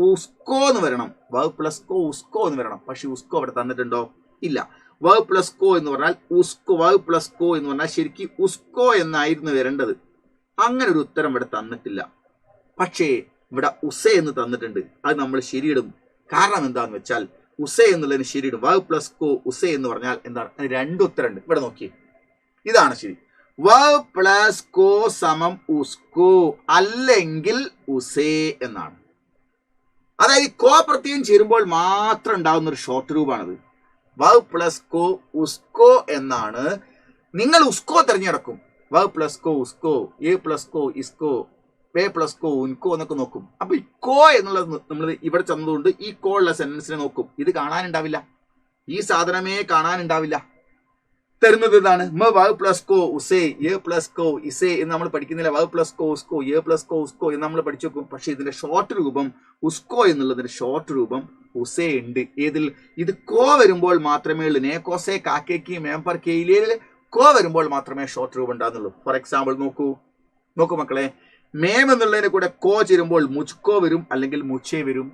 ഉസ്കോ എന്ന് വരണം. വഹ് പ്ലസ് കോ ഉസ്കോ എന്ന് വരണം. പക്ഷെ ഉസ്കോ അവിടെ തന്നിട്ടുണ്ടോ? ഇല്ല. വഹ് പ്ലസ് കോ എന്ന് പറഞ്ഞാൽ ഉസ്കോ, വഹ് പ്ലസ് കോ എന്ന് പറഞ്ഞാൽ ശരിക്കും ഉസ്കോ എന്നായിരുന്നു വരേണ്ടത്. അങ്ങനെ ഒരു ഉത്തരം ഇവിടെ തന്നിട്ടില്ല. പക്ഷേ ഇവിടെ ഉസ എന്ന് തന്നിട്ടുണ്ട്. അത് നമ്മൾ ശരിയിടും. കാരണം എന്താന്ന് വെച്ചാൽ ഉസ എന്നുള്ളതിന് ശരിയിടും. വഹ് പ്ലസ് കോ ഉസ എന്ന് പറഞ്ഞാൽ എന്താണ്? 2 ഉത്തരമുണ്ട്. ഇവിടെ നോക്കി, ഇതാണ് ശരി. വഹ് പ്ലസ് കോ സമം ഉസ്കോ അല്ലെങ്കിൽ ഉസേ എന്നാണ്. അതായത് കോ പ്രത്യയം ചേരുമ്പോൾ മാത്രം ഉണ്ടാകുന്ന ഒരു ഷോർട്ട് രൂപമാണത്. വഹ് പ്ലസ് കോ ഉസ്കോ എന്നാണ്. നിങ്ങൾ ഉസ്കോ തിരഞ്ഞെടുക്കും. വഹ് പ്ലസ് കോ ഉസ്കോ, എ പ്ലസ് കോ ഇസ്കോ, വേ പ്ലസ് കോ ഉൻകോ എന്നൊക്കെ നോക്കും. അപ്പൊ ഈ കോ എന്നുള്ളത് നമ്മൾ ഇവിടെ ചെന്നതുകൊണ്ട് ഈ കോ ഉള്ള സെന്റൻസിനെ നോക്കും. ഇത് കാണാനുണ്ടാവില്ല, ഈ സാധനമേ കാണാനുണ്ടാവില്ല. തരുന്നത് ഇതാണ് മ വ പ്ലസ് കോ ഉസേ എ പ്ലസ് കോ ഇസേ എന്ന് നമ്മൾ പഠിക്കുന്നില്ല. വ പ്ലസ് കോ ഉസ്കോ എ പ്ലസ് കോ ഉസ്കോ എന്ന് നമ്മൾ പഠിച്ചു വെക്കും. പക്ഷെ ഇതിന്റെ ഷോർട്ട് രൂപം ഉസ്കോ എന്നുള്ളതിന്റെ ഷോർട്ട് രൂപം ഉസേ ഉണ്ട്. ഏതിൽ? ഇത് കോ വരുമ്പോൾ മാത്രമേ ഉള്ളൂ. നേക്കോസേ കാക്കേക്ക് മേമ്പർ കെയിലിയിൽ കോ വരുമ്പോൾ മാത്രമേ ഷോർട്ട് രൂപം ഉണ്ടാകുന്നുള്ളൂ. ഫോർ എക്സാമ്പിൾ നോക്കൂ മക്കളെ, മേം എന്നുള്ളതിന്റെ കൂടെ കോ ചേരുമ്പോൾ മുച്കോ വരും, അല്ലെങ്കിൽ മുച്ചേ വരും.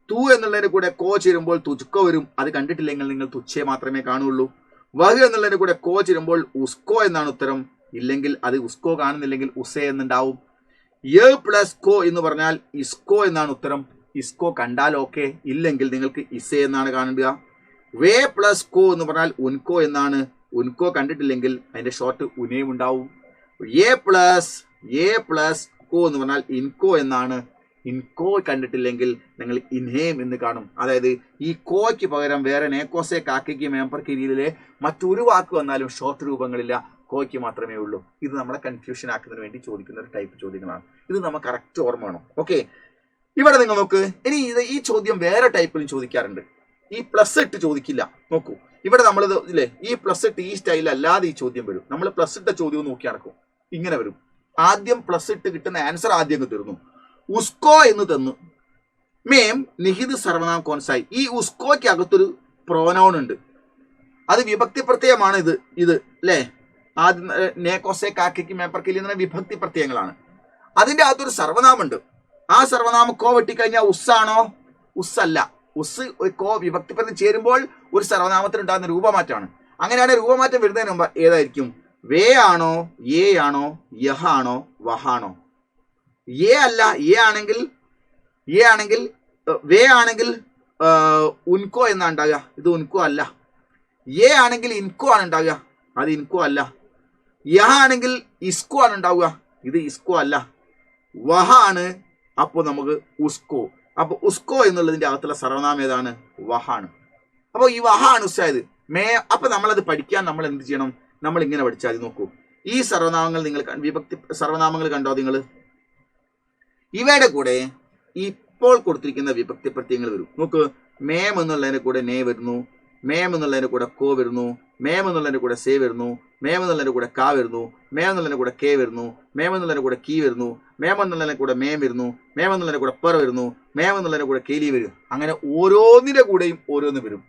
തൂ എന്നുള്ളതിന്റെ കൂടെ കോ ചേരുമ്പോൾ തുച്കോ വരും. അത് കണ്ടിട്ടില്ലെങ്കിൽ നിങ്ങൾ തുച്ഛേ മാത്രമേ കാണുള്ളൂ. വഹ് എന്നുള്ളതിന്റെ കൂടെ കോ ചേരുമ്പോൾ ഉസ്കോ എന്നാണ് ഉത്തരം. ഇല്ലെങ്കിൽ അത് ഉസ്കോ കാണുന്നില്ലെങ്കിൽ ഉസേ എന്നുണ്ടാവും. യ പ്ലസ് കോ എന്ന് പറഞ്ഞാൽ ഇസ്കോ എന്നാണ് ഉത്തരം. ഇസ്കോ കണ്ടാൽ ഓക്കെ, ഇല്ലെങ്കിൽ നിങ്ങൾക്ക് ഇസേ എന്നാണ് കാണുക. വേ പ്ലസ് കോ എന്ന് പറഞ്ഞാൽ ഉൻകോ എന്നാണ്. ഉൻകോ കണ്ടിട്ടില്ലെങ്കിൽ അതിന്റെ ഷോർട്ട് ഉനയും ഉണ്ടാവും. എ പ്ലസ് കോ എന്ന് പറഞ്ഞാൽ ഇൻകോ എന്നാണ്. ഇൻകോ കണ്ടിട്ടില്ലെങ്കിൽ നിങ്ങൾ ഇൻഹേം എന്ന് കാണും. അതായത് ഈ കോയ്ക്ക് പകരം വേറെ നേക്കോസെ കാക്കയ്ക്ക് മേമ്പർക്ക് രീതിയിലെ മറ്റൊരു വാക്ക് വന്നാലും ഷോർട്ട് രൂപങ്ങളില്ല, കോയ്ക്ക് മാത്രമേ ഉള്ളൂ. ഇത് നമ്മളെ കൺഫ്യൂഷൻ ആക്കുന്നതിന് വേണ്ടി ചോദിക്കുന്ന ഒരു ടൈപ്പ് ചോദ്യങ്ങളാണ്. ഇത് നമുക്ക് കറക്റ്റ് ഓർമ്മ വേണം. ഓക്കെ, ഇവിടെ നിങ്ങൾ നോക്ക്. ഇനി ഈ ചോദ്യം വേറെ ടൈപ്പിലും ചോദിക്കാറുണ്ട്. ഈ പ്ലസ് ഇട്ട് ചോദിക്കില്ല. നോക്കൂ, ഇവിടെ നമ്മൾ ഇല്ലേ ഈ പ്ലസ് ഇട്ട് ഈ സ്റ്റൈൽ അല്ലാതെ ഈ ചോദ്യം വരും. നമ്മൾ പ്ലസ് ഇട്ട ചോദ്യം നോക്കി നടക്കും. ഇങ്ങനെ വരും. ആദ്യം പ്ലസ് ഇട്ട് കിട്ടുന്ന ആൻസർ ആദ്യം തരുന്നു. ഉസ്കോ എന്ന് തന്നു. മേം നിഹിത് സർവനാം കോൺസായി. ഈ ഉസ്കോയ്ക്ക് അകത്തൊരു പ്രോനൗൺ ഉണ്ട്. അത് വിഭക്തി പ്രത്യയമാണ്. ഇത് അല്ലേ, ആദ്യം നേക്കോസെ കാക്കയ്ക്ക് മേപ്പർക്കിൽ എന്ന വിഭക്തി പ്രത്യയങ്ങളാണ്. അതിന്റെ അകത്തൊരു സർവനാമുണ്ട്. ആ സർവനാമം കോ വെട്ടിക്കഴിഞ്ഞാൽ ഉസ്സാണോ? ഉസ്സല്ല. ഉസ് കോ വിഭക്തി പ്രത്യയം ചേരുമ്പോൾ ഒരു സർവനാമത്തിന് ഉണ്ടാകുന്ന രൂപമാറ്റമാണ്. അങ്ങനെയാണ് രൂപമാറ്റം വരുന്നതിന് മുമ്പ് ഏതായിരിക്കും? വേ ആണോ, ഏ ആണോ, യഹ ആണോ, വഹാണോ? ഏ അല്ല. ഏ ആണെങ്കിൽ വേ ആണെങ്കിൽ ഉൻകോ എന്നാണ് ഉണ്ടാകുക. ഇത് ഉൻകോ അല്ല. ഏ ആണെങ്കിൽ ഇൻകോ ആണ് ഉണ്ടാകുക. അത് ഇൻകോ അല്ല. യഹ ആണെങ്കിൽ ഇസ്കോ ആണ് ഉണ്ടാവുക. ഇത് ഇസ്കോ അല്ല. വഹ ആണ്. അപ്പോൾ നമുക്ക് ഉസ്കോ. അപ്പൊ ഉസ്കോ എന്നുള്ളതിന്റെ അകത്തുള്ള സർവനാമം ഏതാണ്? വഹാണ്. അപ്പോൾ ഈ വഹാണ് ഉസ്സായത്. അപ്പൊ നമ്മളത് പഠിക്കാൻ നമ്മൾ എന്ത് ചെയ്യണം? നമ്മൾ ഇങ്ങനെ പഠിച്ചാൽ നോക്കൂ. ഈ സർവനാമങ്ങൾ നിങ്ങൾ വിഭക്തി സർവനാമങ്ങൾ കണ്ടോ നിങ്ങൾ? ഇവയുടെ കൂടെ ഇപ്പോൾ കൊടുത്തിരിക്കുന്ന വിഭക്തി പ്രത്യയങ്ങൾ വരും. നോക്ക്, മേം എന്നുള്ളതിന്റെ കൂടെ നേ വരുന്നു. മേം എന്നുള്ളതിന്റെ കൂടെ കോ വരുന്നു. മേം എന്നുള്ളതിന്റെ കൂടെ സേ വരുന്നു. മേം എന്നുള്ളതിന്റെ കൂടെ കാ വരുന്നു. മേം എന്നുള്ളതിന്റെ കൂടെ കെ വരുന്നു. മേം എന്നുള്ളതിന്റെ കൂടെ കീ വരുന്നു. മേം എന്നുള്ളതിന്റെ കൂടെ മേം വരുന്നു. മേം എന്നുള്ളതിന്റെ കൂടെ പെർ വരുന്നു. മേം എന്നുള്ളതിന്റെ കൂടെ കേലി വരും. അങ്ങനെ ഓരോന്നിന്റെ കൂടെയും ഓരോന്ന് വരും.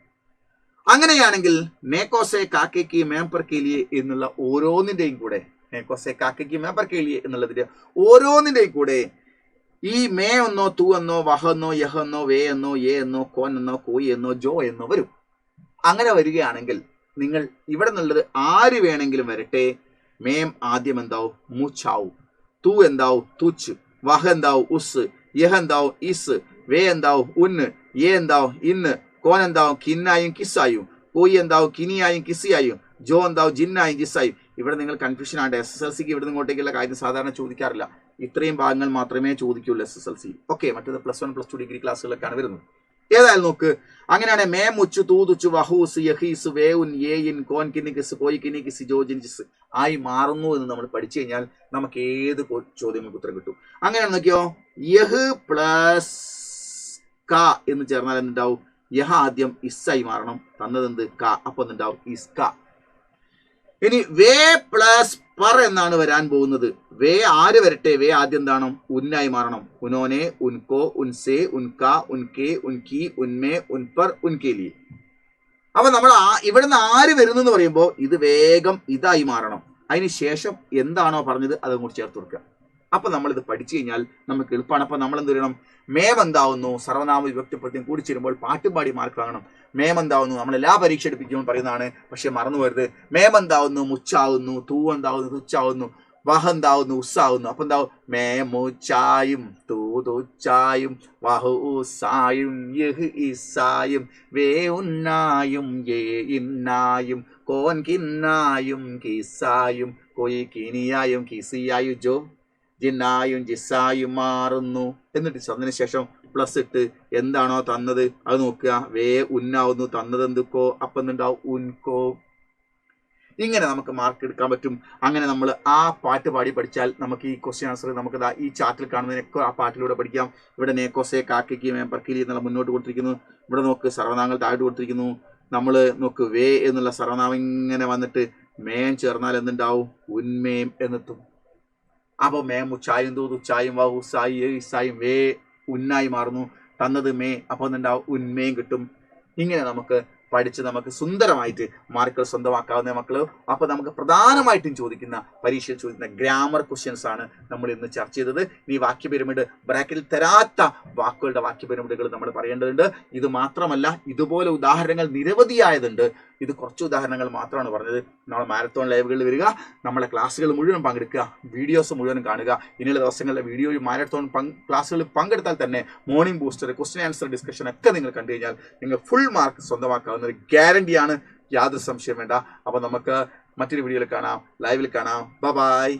അങ്ങനെയാണെങ്കിൽ നേക്കോസെ കാക്കയ്ക്ക് മേംപർ കേലിയെ എന്നുള്ള ഓരോന്നിന്റെയും കൂടെ, നേക്കോസെ കാക്കയ്ക്ക് മേംപർ കേലിയെ എന്നുള്ളതിന്റെ ഓരോന്നിന്റെയും കൂടെ ഈ മേ എന്നോ തൂ എന്നോ വഹ എന്നോ യഹ എന്നോ വേ എന്നോ എ എന്നോ കോൻ എന്നോ കോയി എന്നോ ജോ എന്നോ വരും. അങ്ങനെ വരികയാണെങ്കിൽ നിങ്ങൾ ഇവിടെ നിന്നുള്ളത് ആര് വേണമെങ്കിലും വരട്ടെ, മേം ആദ്യം എന്താവും? മുച്ചാവും. തൂ എന്താവും? തുച്ച്. വഹ എന്താവും? ഉസ്. യഹ എന്താവും? ഇസ്. വേ എന്താവും? ഉന്ന്. എ എന്താവും? ഇന്ന്. കോൻ എന്താവും? കിന്നായും കിസ്സായും. കോയി എന്താവും? കിനിയായും കിസിയായും. ജോ എന്താവും? ജിന്നായും ജിസ്സായും. ഇവിടെ നിങ്ങൾ കൺഫ്യൂഷൻ ആണ്. SSLC ഇവിടെ നിന്ന് ഇങ്ങോട്ടേക്കുള്ള കാര്യം സാധാരണ ചോദിക്കാറില്ല. ഇത്രയും ഭാഗങ്ങൾ മാത്രമേ ചോദിക്കുള്ളൂ SSLC. ഓക്കെ, മറ്റേത് +1 +2 ഡിഗ്രി ക്ലാസ്സുകളിലൊക്കെയാണ് വരുന്നത്. ഏതായാലും നോക്ക്, അങ്ങനെയാണ് മേ മുച്ചു തൂ തുച്ചു വഹൂസ് യഹീസ് വേ ഉൻ ഏ in കോൻ കിനി kiss Koi കിനി kiss Jojin ജിസ് ആയി മാറുന്നു എന്ന് നമ്മൾ പഠിച്ചു കഴിഞ്ഞാൽ നമുക്ക് ഏത് ചോദ്യങ്ങൾക്ക് ഉത്തരം കിട്ടും. അങ്ങനെയാണ് നോക്കിയോ, യഹ് പ്ലസ് ക എന്ന് ചേർന്നാൽ എന്തുണ്ടാവും? യഹ ആദ്യം ഇസ്സായി മാറണം. തന്നതെന്ത്? ക. അപ്പൊ എന്തുണ്ടാവും? ഇസ്ക. ഇനി വേ പ്ലസ് പർ എന്നാണ് വരാൻ പോകുന്നത്. വേ ആര് വരട്ടെ? വേ ആദ്യം എന്താണ്? ഉന്നായി മാറണം. ഉനോനെ, ഉൻകോ, ഉൻസേ, ഉൻക, ഉൻകെ, ഉൻകി, ഉന്മേ, ഉൻപർ, ഉൻകേലി. അപ്പൊ നമ്മൾ ഇവിടുന്ന് ആര് വരുന്നു എന്ന് പറയുമ്പോൾ ഇത് വേഗം ഇതായി മാറണം. അതിന് ശേഷം എന്താണോ പറഞ്ഞത് അതും കൂടി ചേർത്ത് കൊടുക്കുക. അപ്പൊ നമ്മൾ ഇത് പഠിച്ചു കഴിഞ്ഞാൽ നമുക്ക് എളുപ്പമാണ്. അപ്പൊ നമ്മൾ എന്ത് ചെയ്യണം? മേം എന്താവുന്നു? സർവനാമ വിഭക്തിപ്രത്യം കൂടി ചേരുമ്പോൾ പാട്ടും പാടി മാർക്ക് വാങ്ങണം. മേം എന്താവുന്നു? നമ്മൾ എല്ലാ പരീക്ഷ എടുപ്പിക്കുമ്പോൾ പറയുന്നതാണ്, പക്ഷെ മറന്നു പോരുത്. മേം എന്താവുന്നു? മുച്ചാവുന്നു. തൂ എന്താവുന്നു? തുച്ചാവുന്നു. വഹ എന്താവുന്നു? ഉസ്സാവുന്നു. അപ്പൊ എന്താവും? മേ മുച്ചായും തൂ തുച്ചായും വഹു ഉസ്സായും യഹ് ഇസ്സായും വേ ഉന്നായും ഏ ഇന്നായും കോൻ കിന്നായും കിസ്സായും കോയി കിനിയായും കിസിയായും ജോ ജിന്നായും ജിസ്സായും മാറുന്നു. എന്നിട്ട് അതിന് ശേഷം പ്ലസ് ഇട്ട് എന്താണോ തന്നത് അത് നോക്കുക. വേ ഉന്നാവുന്നു. തന്നത് എന്തുക്കോ? അപ്പൊ എന്തുണ്ടാവും? ഉൻകോ. ഇങ്ങനെ നമുക്ക് മാർക്ക് എടുക്കാൻ പറ്റും. അങ്ങനെ നമ്മൾ ആ പാട്ട് പാടി പഠിച്ചാൽ നമുക്ക് ഈ ക്വസ്റ്റ്യൻ ആൻസർ നമുക്ക് ഈ ചാർട്ടിൽ കാണുന്നതിനൊക്കെ ആ പാട്ടിലൂടെ പഠിക്കാം. ഇവിടെ നേക്കോസെ കാക്കയ്ക്ക് മേ പർക്കിലി എന്നുള്ള മുന്നോട്ട് കൊടുത്തിരിക്കുന്നു. ഇവിടെ നോക്ക് സർവനാമങ്ങൾ താഴോട്ട് കൊടുത്തിരിക്കുന്നു. നമ്മൾ നോക്ക് വേ എന്നുള്ള സർവനാമം ഇങ്ങനെ വന്നിട്ട് മേം ചേർന്നാൽ എന്തുണ്ടാവും? ഉന്മേം എന്നെത്തും. അപ്പോൾ മേം ഉച്ചായും തൂത് ഉച്ചായും വാ ഉസായി ഇസായും വേ ഉന്നായി മാറുന്നു. തന്നത് മേ, അപ്പോൾ എന്തുണ്ടാവും? ഉന്മയും കിട്ടും. ഇങ്ങനെ നമുക്ക് പഠിച്ച് നമുക്ക് സുന്ദരമായിട്ട് മാർക്കുകൾ സ്വന്തമാക്കാവുന്ന മക്കള്. അപ്പൊ നമുക്ക് പ്രധാനമായിട്ടും ചോദിക്കുന്ന പരീക്ഷയിൽ ചോദിക്കുന്ന ഗ്രാമർ ക്വസ്റ്റ്യൻസ് ആണ് നമ്മൾ ഇന്ന് ചർച്ച ചെയ്തത്. ഈ വാക്യ പിരമിഡ് ബ്രാക്കറ്റിൽ തരാത്ത വാക്കുകളുടെ വാക്യ പിരമിഡുകൾ നമ്മൾ പറയേണ്ടതുണ്ട്. ഇത് മാത്രമല്ല, ഇതുപോലെ ഉദാഹരണങ്ങൾ നിരവധിയായതുണ്ട്. ഇത് കുറച്ച് ഉദാഹരണങ്ങൾ മാത്രമാണ് പറഞ്ഞത്. നമ്മൾ മാരത്തോൺ ലൈവുകളിൽ വരിക, നമ്മളെ ക്ലാസ്സുകൾ മുഴുവൻ പങ്കെടുക്കുക, വീഡിയോസ് മുഴുവൻ കാണുക. ഇനിയുള്ള ദിവസങ്ങളിലെ വീഡിയോയിൽ മാരത്തോൺ ക്ലാസ്സുകളിൽ പങ്കെടുത്താൽ തന്നെ morning booster, question answer discussion ഒക്കെ നിങ്ങൾ കണ്ടു കഴിഞ്ഞാൽ നിങ്ങൾ ഫുൾ മാർക്ക് സ്വന്തമാക്കാവുന്ന ഒരു ഗ്യാരണ്ടിയാണ്. യാതൊരു സംശയം വേണ്ട. അപ്പോൾ നമുക്ക് മറ്റൊരു വീഡിയോയിൽ കാണാം, ലൈവിൽ കാണാം. ബൈ.